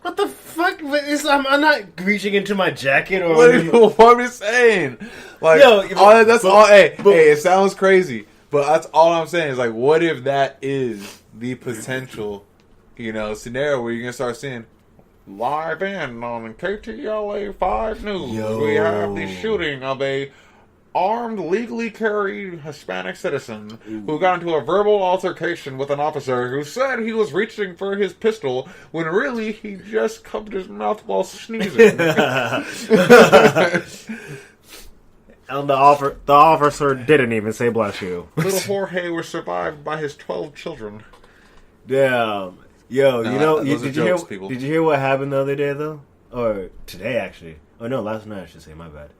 What the fuck? I'm not reaching into my jacket or... What am I saying? Like, that's all... Hey, it sounds crazy, but that's all I'm saying is, like, what if that is the potential, you know, scenario where you're going to start seeing, live in on KTLA 5 News, we have the shooting of a armed, legally carried Hispanic citizen who got into a verbal altercation with an officer who said he was reaching for his pistol when really he just covered his mouth while sneezing. And the officer didn't even say bless you. Little Jorge was survived by his 12 children. Damn. Yo, no, you know, did you hear what happened the other day, though? Or today, actually. Oh, no, last night, I should say, my bad.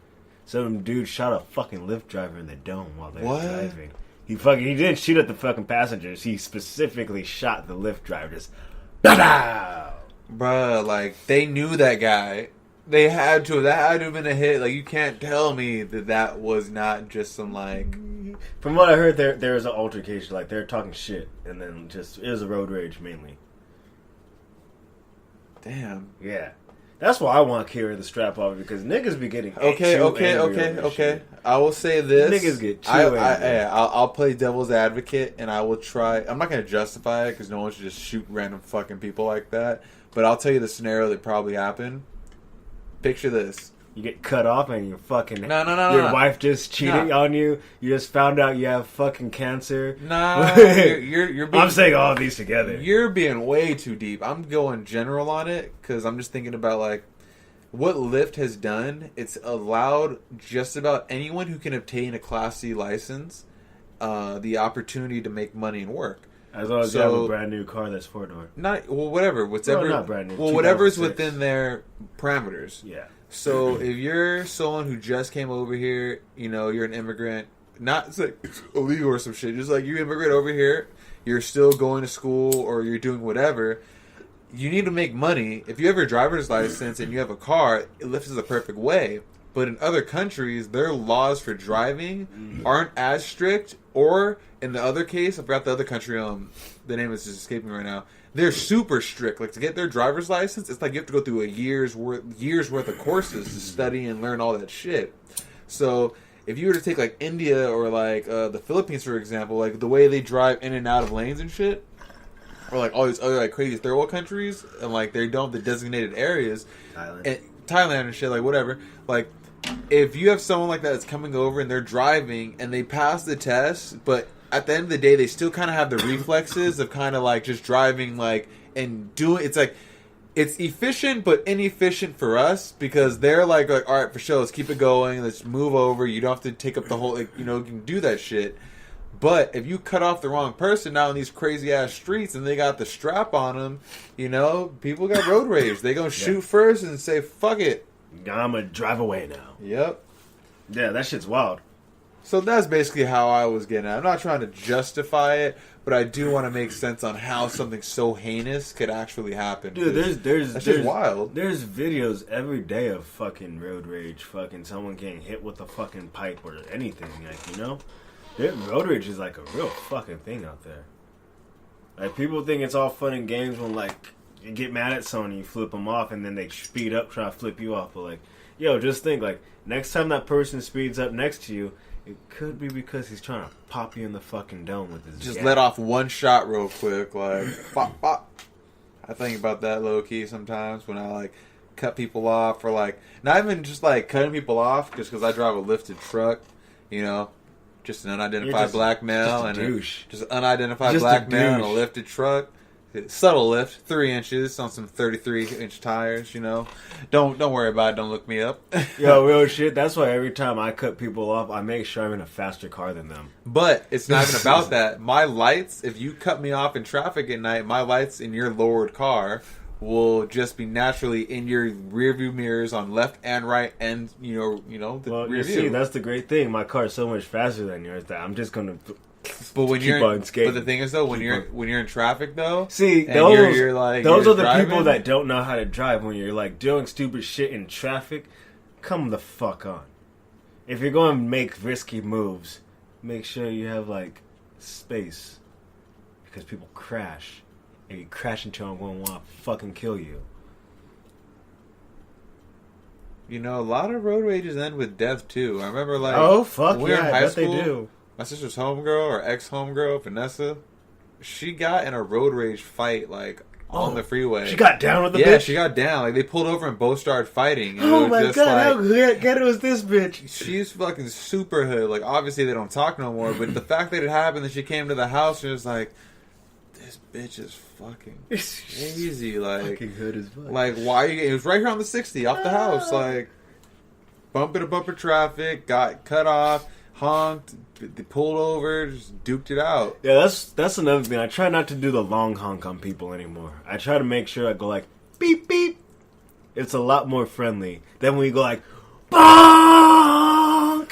Some dude shot a fucking Lyft driver in the dome while they were driving. He didn't shoot at the fucking passengers. He specifically shot the Lyft driver. Just, da-da! Bruh, like, they knew that guy. They had to. That had to have been a hit. Like, you can't tell me that was not just some, like... From what I heard, there was an altercation. Like, they were talking shit. And then just, it was a road rage, mainly. Damn. Yeah. That's why I want to carry the strap off, because niggas be getting Okay. I will say this. Niggas get too angry. I'll play devil's advocate, and I will try. I'm not going to justify it, because no one should just shoot random fucking people like that. But I'll tell you the scenario that probably happened. Picture this. You get cut off and you're fucking... No. Your wife just cheated on you. You just found out you have fucking cancer. Nah. you're being, I'm saying all of these together. You're being way too deep. I'm going general on it because I'm just thinking about, like, what Lyft has done. It's allowed just about anyone who can obtain a Class C license the opportunity to make money and work. As long as you have a brand new car that's 4-door. Whatever. Not brand new. Well, whatever's within their parameters. Yeah. So if you're someone who just came over here, you know, you're an immigrant, not like illegal or some shit, just like you immigrate over here, you're still going to school or you're doing whatever, you need to make money. If you have your driver's license and you have a car, Lyft is the perfect way. But in other countries, their laws for driving aren't as strict, or in the other case, I forgot the other country, the name is just escaping me right now. They're super strict. Like, to get their driver's license, it's like you have to go through a year's worth of courses to study and learn all that shit. So, if you were to take, like, India or, like, the Philippines, for example, like, the way they drive in and out of lanes and shit, or, like, all these other, like, crazy third world countries, and, like, they don't have the designated areas. Thailand and shit, like, whatever. Like, if you have someone like that that's coming over and they're driving and they pass the test, but at the end of the day, they still kind of have the reflexes of kind of like just driving, like, and doing. It's like it's efficient but inefficient for us because they're like, all right, for sure, let's keep it going, let's move over. You don't have to take up the whole, like, you know, you can do that shit. But if you cut off the wrong person now in these crazy ass streets and they got the strap on them, you know, people got road rage. They gonna shoot first and say, fuck it, I'm gonna drive away now. Yep. Yeah, that shit's wild. So that's basically how I was getting at. I'm not trying to justify it, but I do want to make sense on how something so heinous could actually happen. Dude, that's just wild. There's videos every day of fucking road rage, fucking someone getting hit with a fucking pipe or anything, like, you know? Road rage is like a real fucking thing out there. Like, people think it's all fun and games when, like, you get mad at someone and you flip them off and then they speed up trying to flip you off. But, like, yo, just think, like, next time that person speeds up next to you, it could be because he's trying to pop you in the fucking dome with his Just let off one shot real quick, like, pop, pop. I think about that low-key sometimes when I, like, cut people off, or, like, not even just, like, cutting people off just because I drive a lifted truck, you know, just an unidentified black male, and just an unidentified black male in a lifted truck. Subtle lift, 3 inches on some 33-inch tires, you know. Don't worry about it. Don't look me up. Yo, real shit. That's why every time I cut people off, I make sure I'm in a faster car than them. But it's not even about that. My lights, if you cut me off in traffic at night, my lights in your lowered car will just be naturally in your rearview mirrors on left and right, and you know the rear view. See, that's the great thing. My car is so much faster than yours that I'm just gonna But when Keep on skating. but the thing is though, when you're in traffic though, see, and those you're like, those you're are the driving, people that don't know how to drive. When you're like doing stupid shit in traffic, come the fuck on. If you're going to make risky moves, make sure you have like space, because people crash, and you crash into them, going to want to fucking kill you. You know, a lot of road rages end with death too. I remember like, oh fuck when we were yeah, in I high bet school, they do. My sister's homegirl or ex-homegirl, Vanessa, she got in a road rage fight like on the freeway. She got down with the bitch? Yeah, she got down. Like they pulled over and both started fighting. And Oh it was my just god, like, how ghetto is this bitch? she's fucking super hood. Like obviously they don't talk no more, but the fact that it happened, that she came to the house and was like, this bitch is fucking crazy. Like fucking hood as fuck. Like why? It was right here on the 60 off the house. Like bumper to bumper traffic, got cut off, honked, they pulled over, just duked it out. Yeah, that's another thing. I try not to do the long honk on people anymore. I try to make sure I go like beep beep. It's a lot more friendly than when you go like bonk.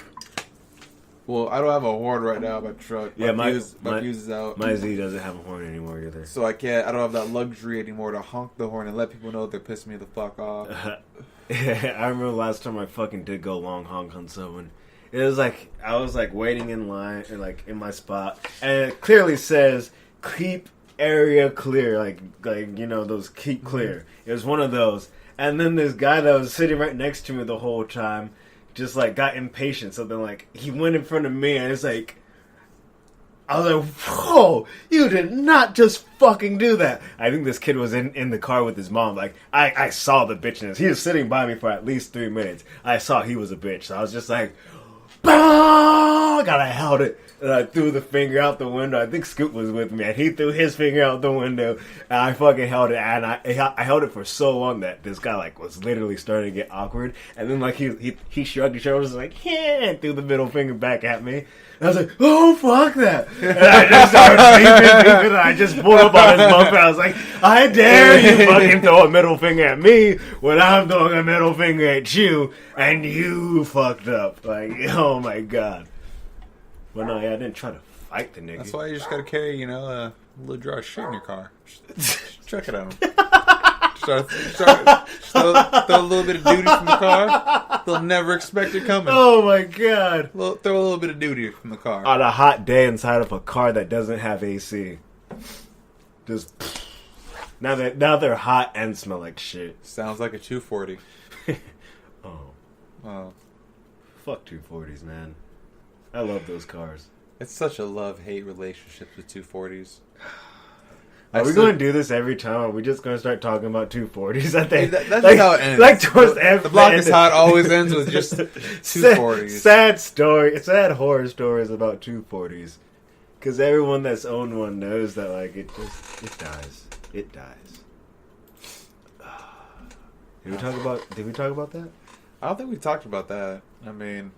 Well, I don't have a horn right now. My truck, my fuse is out. My Z doesn't have a horn anymore either. So I don't have that luxury anymore to honk the horn and let people know they're pissing me the fuck off. I remember last time I fucking did go long honk on someone. It was like I was like waiting in line, or like in my spot, and it clearly says keep area clear, like you know those keep clear. It was one of those, and then this guy that was sitting right next to me the whole time just like got impatient. So then like he went in front of me, and it's like I was like, whoa, you did not just fucking do that. I think this kid was in the car with his mom. Like, I saw the bitchiness. He was sitting by me for at least 3 minutes. I saw he was a bitch. So I was just like, bah! God, I held it. And I threw the finger out the window. I think Scoop was with me. And he threw his finger out the window. And I fucking held it. And I held it for so long that this guy, like, was literally starting to get awkward. And then, like, he shrugged his shoulders, like, yeah, and threw the middle finger back at me. And I was like, oh, fuck that. And I just started beeping, and I just pulled up on his bumper. I was like, I dare you fucking throw a middle finger at me when I'm throwing a middle finger at you, and you fucked up. Like, oh my god. But no, yeah, I didn't try to fight the nigga. That's why you just gotta carry, a little jar of shit in your car. Just chuck it at them. Throw a little bit of duty from the car. They'll never expect it coming. Oh my god. Throw a little bit of duty from the car. On a hot day inside of a car that doesn't have AC. Just now they're hot and smell like shit. Sounds like a 240. Oh. Fuck 240s, man. I love those cars. It's such a love-hate relationship with 240s. Are we going to do this every time? Or are we just going to start talking about 240s? I think that's like, how it ends. Like towards the block is hot always ends with just 240s. Sad horror stories about 240s. Because everyone that's owned one knows that like it dies. It dies. Did we talk about that? I don't think we talked about that. I mean,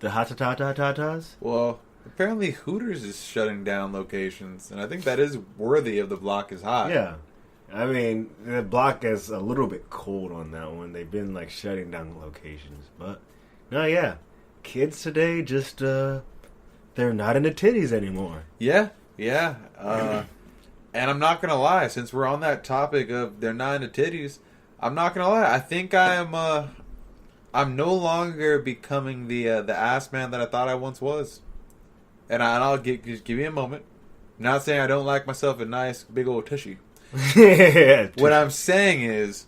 the hot-ta-ta-ta-ta-tas? Well, apparently Hooters is shutting down locations, and I think that is worthy of the block is hot. Yeah. I mean, the block is a little bit cold on that one. They've been, like, shutting down locations. But, no, yeah. Kids today just, they're not into titties anymore. Yeah. And I'm not going to lie, since we're on that topic of they're not into titties, I'm not going to lie. I think I'm no longer becoming the ass man that I thought I once was. And I'll just give me a moment. I'm not saying I don't like myself a nice big old tushy. What I'm seeing is,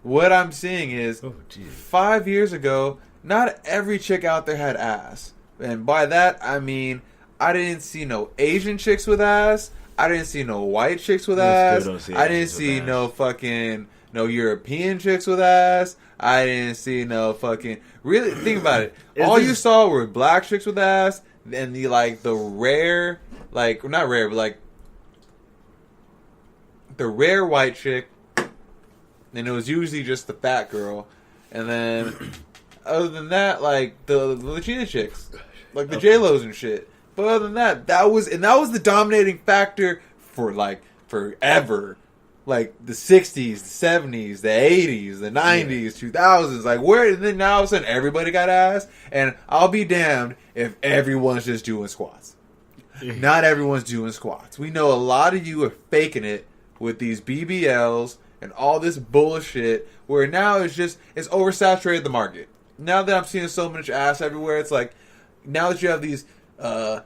5 years ago, not every chick out there had ass. And by that, I mean, I didn't see no Asian chicks with ass. I didn't see no white chicks with ass. I didn't see no European chicks with ass. I didn't see no fucking... Really, think about it. All you saw were black chicks with ass, and the rare... Like, not rare, but like... The rare white chick, and it was usually just the fat girl. And then, other than that, like, the Latina chicks. Like, the J-Los and shit. But other than that, that was the dominating factor for, like, forever. Like, the 60s, the 70s, the 80s, the 90s, 2000s. Like, and then now all of a sudden everybody got ass. And I'll be damned if everyone's just doing squats. not everyone's doing squats. We know a lot of you are faking it with these BBLs and all this bullshit, where now it's oversaturated the market. Now that I'm seeing so much ass everywhere, it's like, now that you have these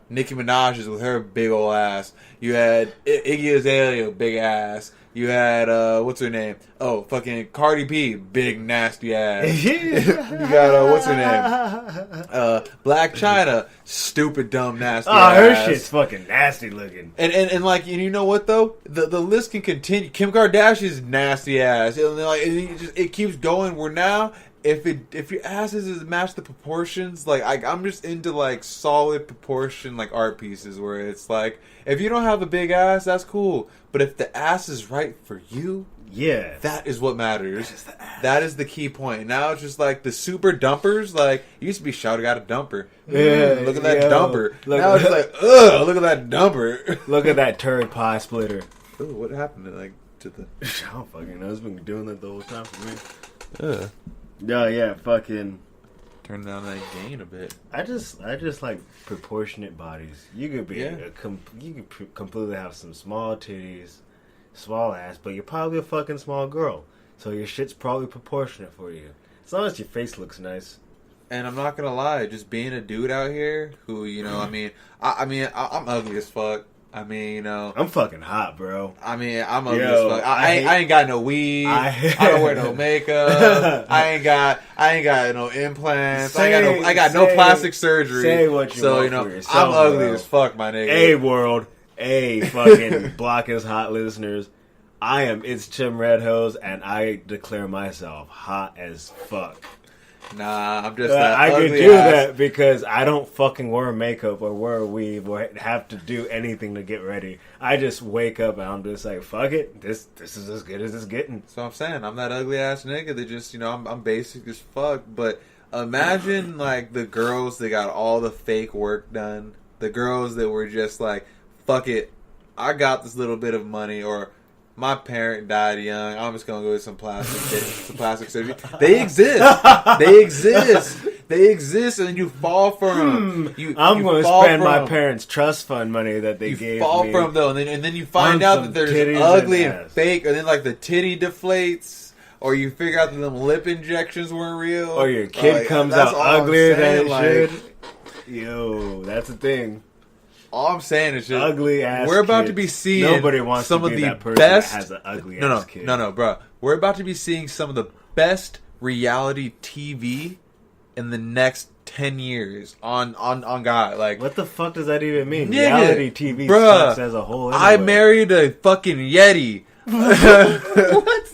Nicki Minaj's with her big old ass, you had Iggy Azalea, big ass. You had, what's her name? Oh, fucking Cardi B, big nasty ass. You got, what's her name? Black China, stupid, dumb, nasty ass. Oh, her shit's fucking nasty looking. And like, and you know what, though? The list can continue. Kim Kardashian's nasty ass. And like, it keeps going, where now, if your ass doesn't match the proportions, like, I'm just into, like, solid proportion, like, art pieces, where it's like, if you don't have a big ass, that's cool. But if the ass is right for you, yeah, that is what matters. That is the key point. Now it's just like the super dumpers. Like, it used to be, shout got a dumper. Yeah, look at that dumper. Now it's like, ugh, look at that dumper. Look at that turd pie splitter. Ooh, what happened to the? I don't fucking know. It's been doing that the whole time for me. Ugh. No, yeah, fucking. Turn down that gain a bit. I just like proportionate bodies. You could be completely have some small titties, small ass, but you're probably a fucking small girl. So your shit's probably proportionate for you. As long as your face looks nice. And I'm not gonna lie, just being a dude out here who, you know, I'm ugly as fuck. I mean, you know, I'm fucking hot, bro. I mean, I'm ugly as fuck. I ain't got no weave. I don't wear no makeup. I ain't got no implants. I got no plastic surgery. Say what you want for yourself, I'm ugly bro. as fuck, my nigga. Hey world, hey fucking Block is Hot listeners. It's Tim Redhose, and I declare myself hot as fuck. Nah, I'm just that I ugly could do ass. that because I don't fucking wear makeup or wear a weave or have to do anything to get ready. I just wake up and I'm just like, fuck it, this is as good as it's getting. So I'm saying, I'm that ugly ass nigga that just, you know, I'm basic as fuck. But imagine like the girls that got all the fake work done, the girls that were just like, fuck it, I got this little bit of money, or my parent died young, I'm just gonna go get some plastic surgery. They exist, and then you fall for them. I'm gonna spend my parents' trust fund money that they gave me. You fall for them though, and then you find out that they're ugly and fake, or then like the titty deflates, or you figure out that them lip injections weren't real, or your kid comes out uglier than it should. Yo, that's the thing. All I'm saying is just ugly ass. We're about kids. to be seeing Nobody wants some to be of the that person best. That has an ugly ass kid. No, bro. We're about to be seeing some of the best reality TV in the next 10 years on God. Like, what the fuck does that even mean? Nigga, reality TV sucks as a whole. Anyway. I married a fucking Yeti. What?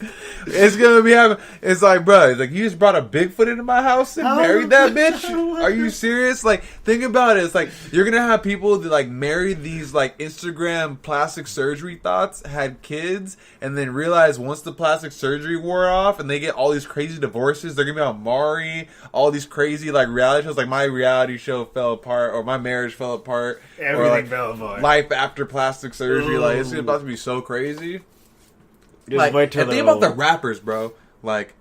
It's gonna be happening. It's like, bro, it's like, you just brought a Bigfoot into my house and married that bitch? Are you serious? Like, think about it. It's like, you're gonna have people that like marry these like Instagram plastic surgery thoughts, had kids, and then realize once the plastic surgery wore off and they get all these crazy divorces, they're gonna be on Maury, all these crazy like reality shows. Like, my reality show fell apart, or my marriage fell apart, everything or like fell apart. Life after plastic surgery. Ooh. Like, it's about to be so crazy. Just like, wait till and think about the rappers, bro. Like,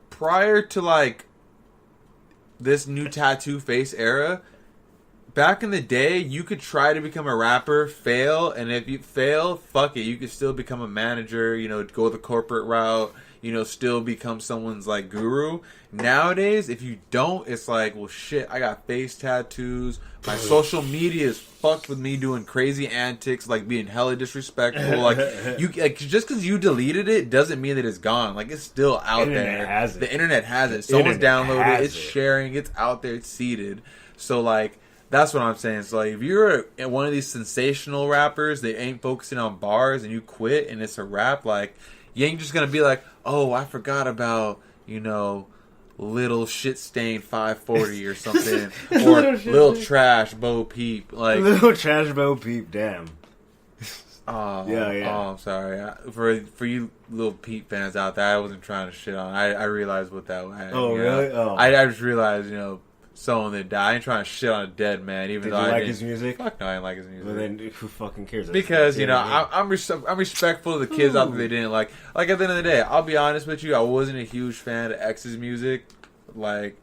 prior to like this new tattoo face era, back in the day, you could try to become a rapper, fail, and if you fail, fuck it, you could still become a manager, you know, go the corporate route, you know, still become someone's like guru. Nowadays, if you don't, it's like, well, shit, I got face tattoos. My social media is fucked with me doing crazy antics, like being hella disrespectful. Like, you, like, just because you deleted it doesn't mean that it's gone. Like, it's still out there. Has it. The internet has it. Someone's downloaded it. It's sharing. It's out there. It's seeded. So, like, that's what I'm saying. So, like, if you're one of these sensational rappers that ain't focusing on bars and you quit and it's a rap, like, you ain't just gonna be like, oh, I forgot about, you know, Little Shit Stain 540 or something, or Little Trash Bo Peep, like Little Trash Bo Peep. Damn. Oh yeah. Oh, I'm sorry. For you Little Peep fans out there, I wasn't trying to shit on. I realized what that was. Oh, really? Oh. I just realized, you know, someone that died. I ain't trying to shit on a dead man. Even though I like his music. Fuck no, I didn't like his music. Well, then who fucking cares? Because, you know, I'm respectful of the kids out there they didn't like. Like, at the end of the day, I'll be honest with you, I wasn't a huge fan of X's music. Like,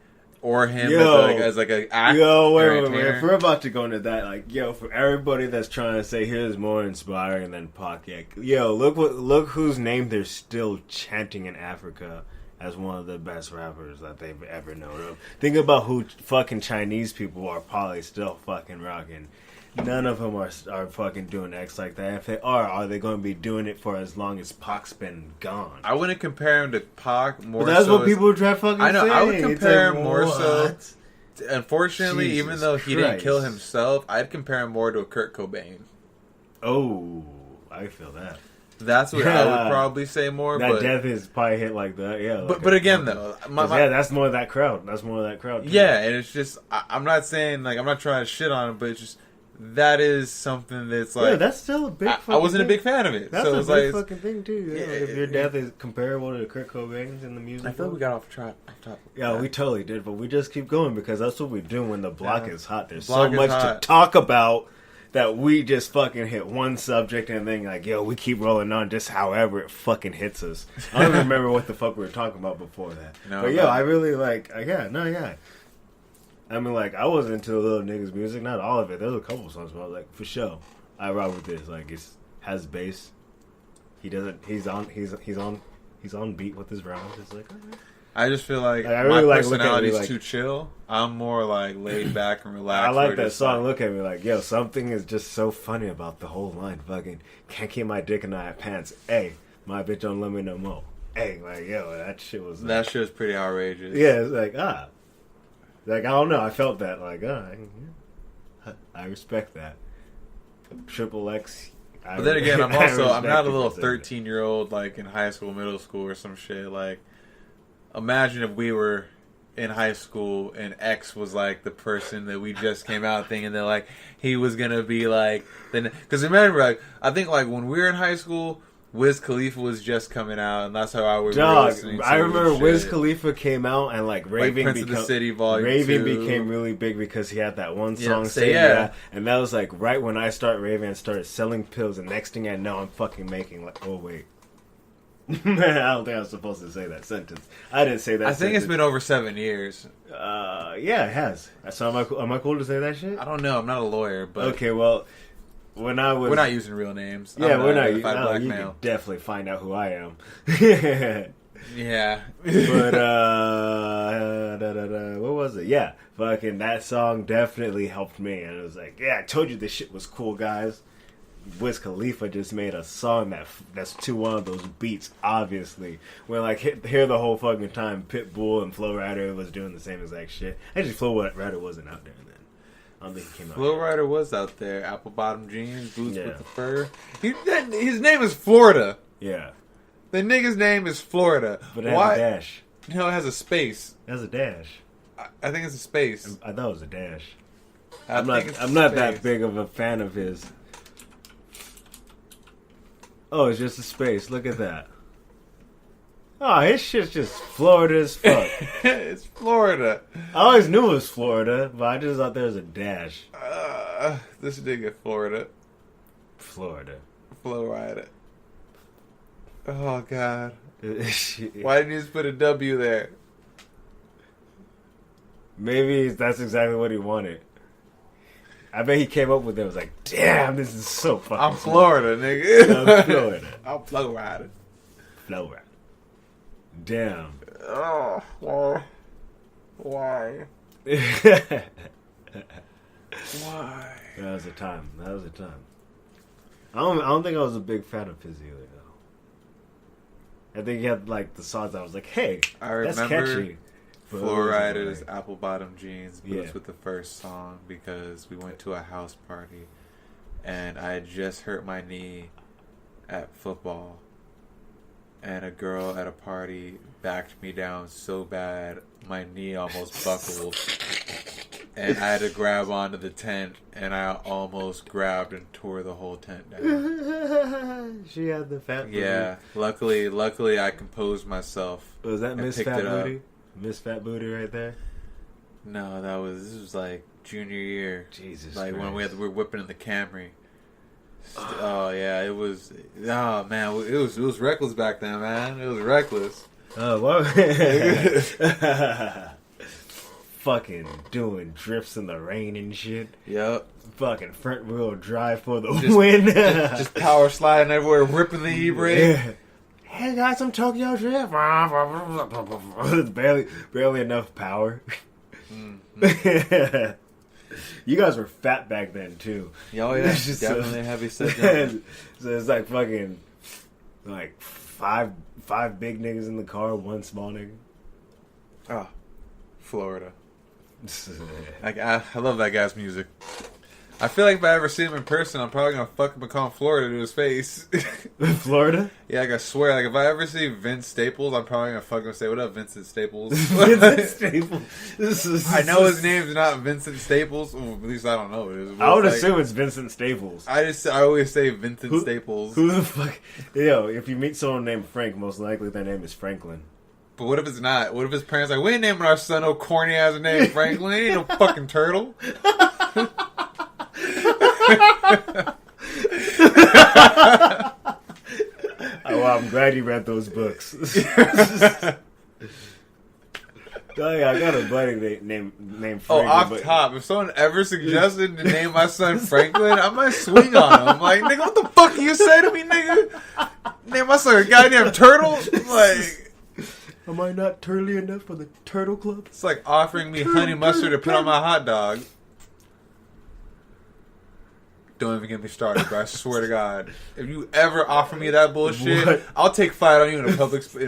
or him Yo, as like an act. Yo, wait. If we're about to go into that, like, yo, for everybody that's trying to say here's more inspiring than Pac, yo, look whose name they're still chanting in Africa as one of the best rappers that they've ever known of. Think about who fucking Chinese people are probably still fucking rocking. None of them are fucking doing X like that. If they are they going to be doing it for as long as Pac's been gone? I wouldn't compare him to Pac more. But that's what people try fucking saying. I know. I would compare him more what? so. Unfortunately, Jesus even though he didn't kill himself, I'd compare him more to a Kurt Cobain. Oh, I feel that. That's what I would probably say more. That but, death is probably hit like that, yeah. Like but again, though, that's more of that crowd. That's more of that crowd. Too. Yeah, and it's just I'm not saying like I'm not trying to shit on him, but it's just that is something that's like that's still a big. I wasn't a big fan of it. That's so a it's big like, fucking thing too. Yeah, if your death is comparable to Kurt Cobain's in the music, I feel like we got off track. Yeah, we totally did, but we just keep going because that's what we do when the block is hot. There's block so much hot. to talk about that we just fucking hit one subject and then like, yo, we keep rolling on just however it fucking hits us. I don't even remember what the fuck we were talking about before that. No, but yo, I really like, yeah. I mean, like, I was into Little Nigga's music, not all of it. There was a couple songs, but I was like, for sure, I rock with this. Like, it has bass. He's on beat with his rounds. It's like, all right. I just feel like I really my like personality is like, too chill. I'm more like laid back and relaxed. I like that song. Look at me, like, yo, something is just so funny about the whole line. Fucking can't keep my dick in my pants. Hey, my bitch don't let me no more. Hey, like, yo, that shit was. Like, that shit was pretty outrageous. Yeah, it's like like I don't know. I felt that like I respect that. Triple X. But then again, I'm not a little 13-year-old like in high school, middle school, or some shit. Like, imagine if we were in high school and X was like the person that we just came out thinking that like he was gonna be like. Then, because remember, like I think like when we were in high school, Wiz Khalifa was just coming out, and that's how I was listening to I remember shit. Wiz Khalifa came out, and like Raving, Prince of the City Volume 2. became really big because he had that one song, and that was like right when I started raving and started selling pills, and next thing I know, I'm fucking making like, oh wait. I don't think I was supposed to say that sentence. I didn't say that. I think it's been over 7 years. Yeah, it has. So am I cool to say that shit? I don't know. I'm not a lawyer, but okay, well. When I was, we're not using real names. Yeah, we're not. Black you male. can definitely find out who I am. Yeah. But what was it? Yeah, fucking that song definitely helped me, and it was like, yeah, I told you this shit was cool, guys. Wiz Khalifa just made a song that's to one of those beats. Obviously, when like hear the whole fucking time, Pitbull and Flow Rider was doing the same exact shit. Actually, Flow Rider wasn't out there then. I don't think he came out. Flow Rider was out there. Apple bottom jeans, boots with the fur. His name is Florida. Yeah. The nigga's name is Florida. But it has a dash. No, it has a space. It has a dash. I think it's a space. I thought it was a dash. I'm not that big of a fan of his. Oh, it's just a space. Look at that. Oh, his shit's just Florida as fuck. It's Florida. I always knew it was Florida, but I just thought there was a dash. This nigga Florida. Florida. Flow Rider. Oh, God. Why didn't you just put a W there? Maybe that's exactly what he wanted. I bet he came up with it and was like, damn, this is so fucking I'm Florida, nigga. I'm Florida. I'm Flow Rider. Flow Rider. Damn. Oh, well, why? Why? That was a time. I don't think I was a big fan of his either, though. I think he had like the songs I was like, hey, that's catchy. Flow Rider's Apple Bottom Jeans, boots with the first song, because we went to a house party and I had just hurt my knee at football, and a girl at a party backed me down so bad my knee almost buckled, and I had to grab onto the tent, and I almost grabbed and tore the whole tent down. She had the fat booty. Yeah, luckily I composed myself. Was that Miss Fat Booty? Miss Fat Booty right there? No, this was like junior year. Jesus like Christ. When we were whipping in the Camry. Oh yeah, it was. Oh man, it was reckless back then, man. It was reckless. Oh, what? fucking doing drifts in the rain and shit. Yep. Fucking front wheel drive for the win. just power sliding everywhere, ripping the e-brake. Yeah. Hey guys, I'm Tokyo Drift. barely enough power. Mm-hmm. You guys were fat back then too. Oh yeah, definitely heavy set down. So it's like fucking like five big niggas in the car, one small nigga. Oh, Florida. Like I love that guy's music. I feel like if I ever see him in person, I'm probably gonna fucking become Florida to his face. Florida? Yeah, like I swear, like if I ever see Vince Staples, I'm probably gonna fucking say, "What up, Vincent Staples?" Vincent Staples. I know his name's not Vincent Staples. Well, at least I don't know it is. I would assume it's Vincent Staples. I always say Vincent Staples. Who the fuck? Yo, if you meet someone named Frank, most likely their name is Franklin. But what if it's not? What if his parents are like, we ain't naming our son no corny ass name Franklin? He ain't no fucking turtle. Well, I'm glad you read those books. Oh yeah, I got a buddy named Franklin. Oh, off top, if someone ever suggested to name my son Franklin, I might swing on him. I'm like, nigga, what the fuck you say to me, nigga? Name my son a goddamn turtle? Like, am I not turtly enough for the turtle club? It's like offering me honey mustard to put on my hot dog. Don't even get me started, bro. I swear to God, if you ever offer me that bullshit, what? I'll take fight on you in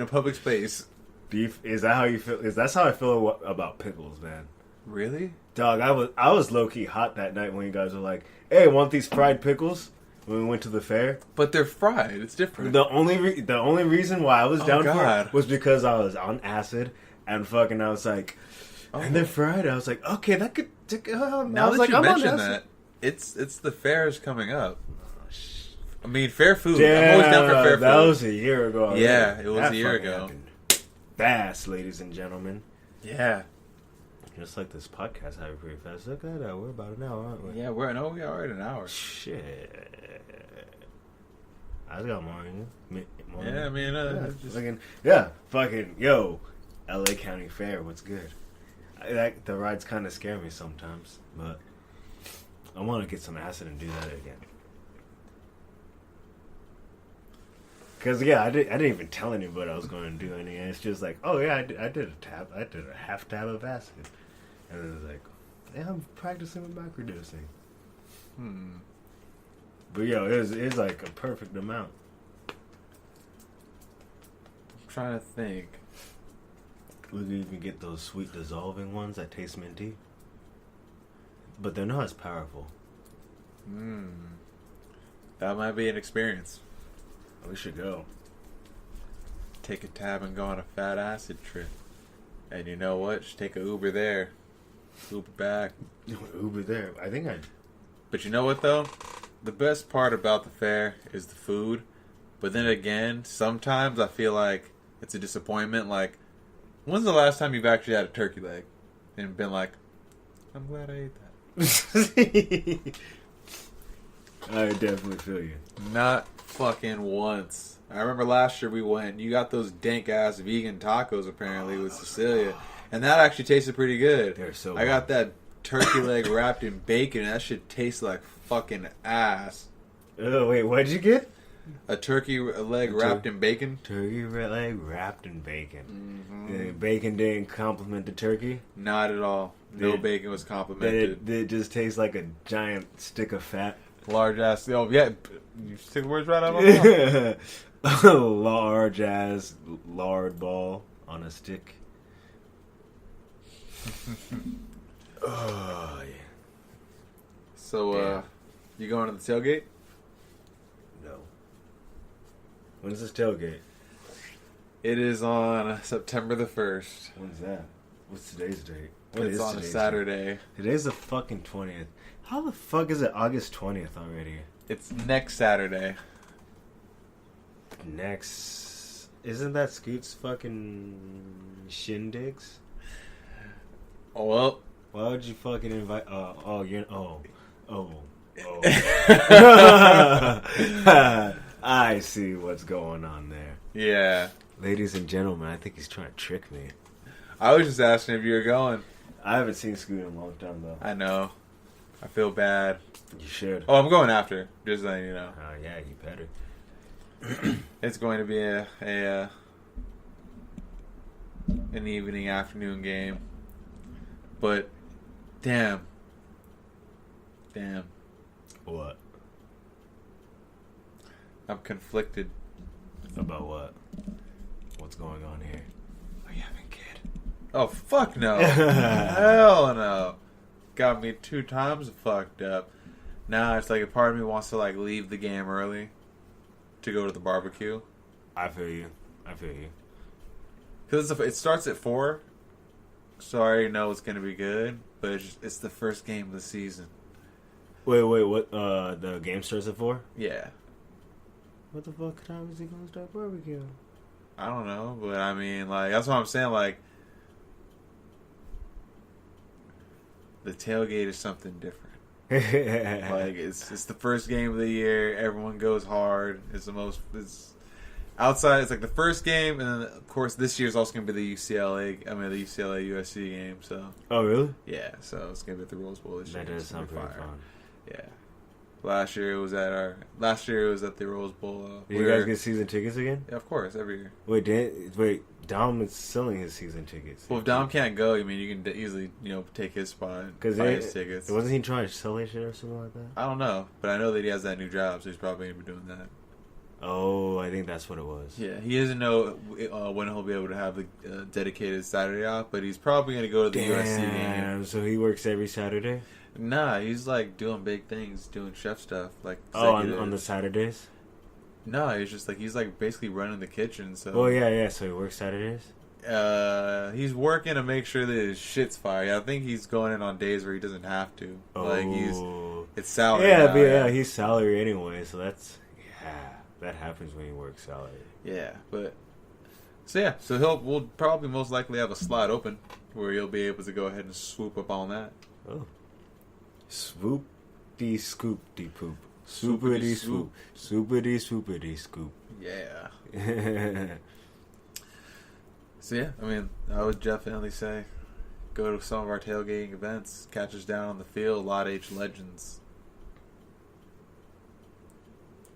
a public space. Beef? Is that how you feel? That's how I feel about pickles, man. Really, dog? I was low key hot that night when you guys were like, "Hey, want these fried pickles?" When we went to the fair, but they're fried. It's different. The only reason why I was down for it was because I was on acid and fucking. I was like, and they're fried. I was like, okay, that could. Now that you mention that. It's the fairs coming up. I mean, fair food. Yeah, I'm always down for fair food. That was a year ago. Already. Yeah, it was a year ago. Happened. Fast, ladies and gentlemen. Yeah. Just like this podcast happened pretty fast. Look at that. We're about an hour, aren't we? Yeah, we are at an hour. Shit. I got morning. Yeah, I mean, fucking, yo, LA County Fair, what's good? The rides kind of scare me sometimes, but I want to get some acid and do that again. Because, yeah, I didn't even tell anybody I was going to do anything. It's just like, oh, yeah, I did a tab. I did a half tab of acid. And it was like, yeah, I'm practicing with microdosing. But, yo, it was like a perfect amount. I'm trying to think. We could even get those sweet dissolving ones that taste minty. But they're not as powerful. That might be an experience. We should go. Take a tab and go on a fat acid trip. And you know what? Just take an Uber there. Uber back. Uber there. I think I... But you know what, though? The best part about the fair is the food. But then again, sometimes I feel like it's a disappointment. Like, when's the last time you've actually had a turkey leg? And been like, I'm glad I ate that. I definitely feel you. Not fucking once. I remember last year we went. You got those dank ass vegan tacos apparently with Cecilia, and that actually tasted pretty good. They're so. I got that turkey leg wrapped in bacon. And that shit tastes like fucking ass. Oh wait, what'd you get? A turkey leg wrapped in bacon. Turkey leg wrapped in bacon. Bacon didn't compliment the turkey. Not at all. No bacon was complimented. It just tastes like a giant stick of fat. Large ass. Oh yeah, you stick the words right out of my mouth. Large ass lard ball on a stick. Oh yeah. So, you going to the tailgate? No. When's this tailgate? It is on September the 1st. When's that? What's today's date? It's on a Saturday. Date? Today's the fucking 20th. How the fuck is it August 20th already? It's next Saturday. Next... Isn't that Scoot's fucking shindigs? Oh, well. Why would you fucking invite... I see what's going on there. Yeah. Ladies and gentlemen, I think he's trying to trick me. I was just asking if you were going. I haven't seen Scoot in a long time though. I know. I feel bad. You should. Oh, I'm going after. Just letting you know. Oh yeah, you better. It's going to be an evening, afternoon game. But damn. What? I'm conflicted. About what? What's going on here? Are you having a kid? Oh, fuck no. Hell no. Got me 2 times fucked up. Now it's like a part of me wants to like leave the game early to go to the barbecue. I feel you. Because it starts at 4, so I already know it's going to be good, but it's the first game of the season. Wait, what? The game starts at 4? Yeah. What the fuck time is he going to start barbecue? I don't know, but I mean, like, that's what I'm saying, like, the tailgate is something different. Like, it's the first game of the year, everyone goes hard, it's outside, it's like the first game, and then, of course, this year's also going to be the UCLA USC game, so. Oh, really? Yeah, so it's going to be at the Rose Bowl this year. That does sound pretty fun. Yeah. Last year it was at the Rose Bowl. Did you guys get season tickets again? Yeah, of course, every year. Wait, Dom is selling his season tickets. Well, if Dom can't go, I mean, you can easily, take his spot and buy his tickets. Wasn't he trying to sell his shit or something like that? I don't know, but I know that he has that new job, so he's probably going to be doing that. Oh, I think that's what it was. Yeah, he doesn't know when he'll be able to have the dedicated Saturday off, but he's probably going to go to the USC game. So he works every Saturday? Nah, he's like doing big things, doing chef stuff, like. On the Saturdays? No, he's basically running the kitchen. So. Oh yeah. So he works Saturdays. He's working to make sure that his shit's fire. I think he's going in on days where he doesn't have to. Oh. Like it's salary. Yeah, he's salary anyway. So that happens when you work salary. Yeah, so we'll probably most likely have a slot open where you'll be able to go ahead and swoop up on that. Oh. Swoopty scoopty poop. Swoopity swoop. Swoopity swoopity scoop. Yeah. So yeah, I mean, I would definitely say go to some of our tailgating events, catch us down on the field, Lot H Legends.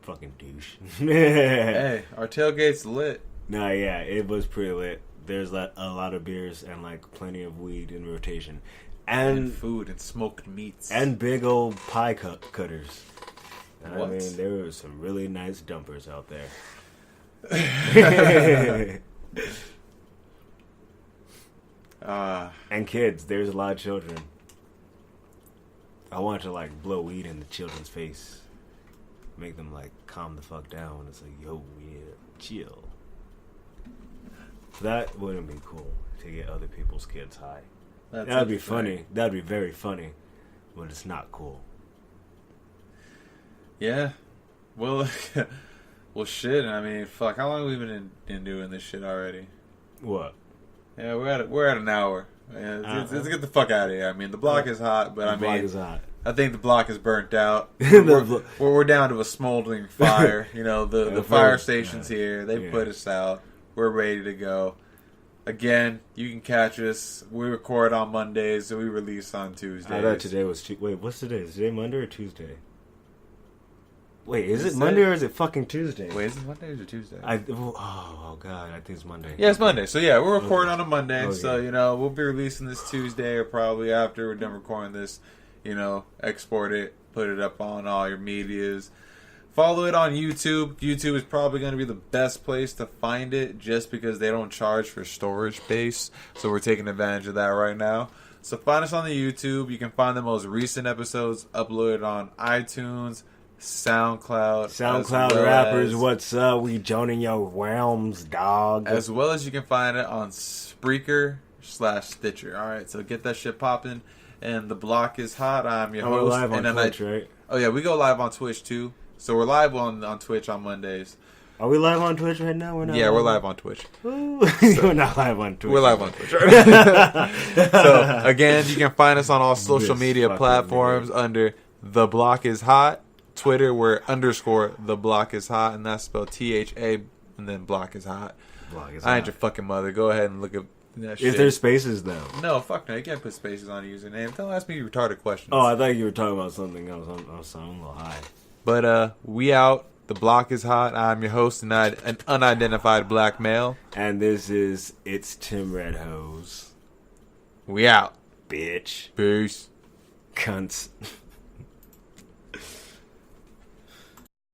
Fucking douche. Hey, our tailgate's lit. Nah, yeah, it was pretty lit. There's a lot of beers and like plenty of weed in rotation. And food and smoked meats. And big old pie cutters. What? I mean, there were some really nice dumpers out there. And kids. There's a lot of children. I want to like blow weed in the children's face. Make them like calm the fuck down. It's like, yo, yeah, chill. That wouldn't be cool to get other people's kids high. That'd be funny. That'd be very funny, but it's not cool. Yeah. Well, shit. I mean, fuck. How long have we been in doing this shit already? What? Yeah, we're at an hour. Yeah, let's get the fuck out of here. I mean, the block is hot, but the block is hot. I think the block is burnt out. We're down to a smoldering fire. The fire station's here. They put us out. We're ready to go. Again, you can catch us. We record on Mondays, so we release on Tuesdays. I thought today was Wait, what's today? Is today Monday or Tuesday? Wait, is it Monday or is it fucking Tuesday? Wait, is it Monday or is it Tuesday? Oh God, I think it's Monday. Yeah, it's Monday. So yeah, we're recording on a Monday. Okay. So, we'll be releasing this Tuesday or probably after we're done recording this. Export it, put it up on all your medias. Follow it on YouTube. YouTube is probably going to be the best place to find it just because they don't charge for storage space. So we're taking advantage of that right now. So find us on the YouTube. You can find the most recent episodes uploaded on iTunes, SoundCloud rappers, what's up? We joining your realms, dog. As well as you can find it on Spreaker/Stitcher. Alright, so get that shit popping. And the block is hot. I'm your host. We're live on Twitch, right? Oh yeah, we go live on Twitch too. So we're live on Twitch on Mondays. Are we live on Twitch right now? We're not. Yeah, we're live on Twitch. We're not live on Twitch. We're live on Twitch. So again, you can find us on all social media platforms under The Block Is Hot. Twitter, we're _ The Block Is Hot, and that's spelled THA, and then Block Is Hot. I ain't your fucking mother. Go ahead and look up that Is shit. there spaces though? No, fuck no. You can't put spaces on a username. Don't ask me retarded questions. Oh, I thought you were talking about something else. I'm a little high. But we out. The block is hot. I'm your host, an unidentified black male. And this is It's Tim Red Hose. We out. Bitch. Peace. Cunts.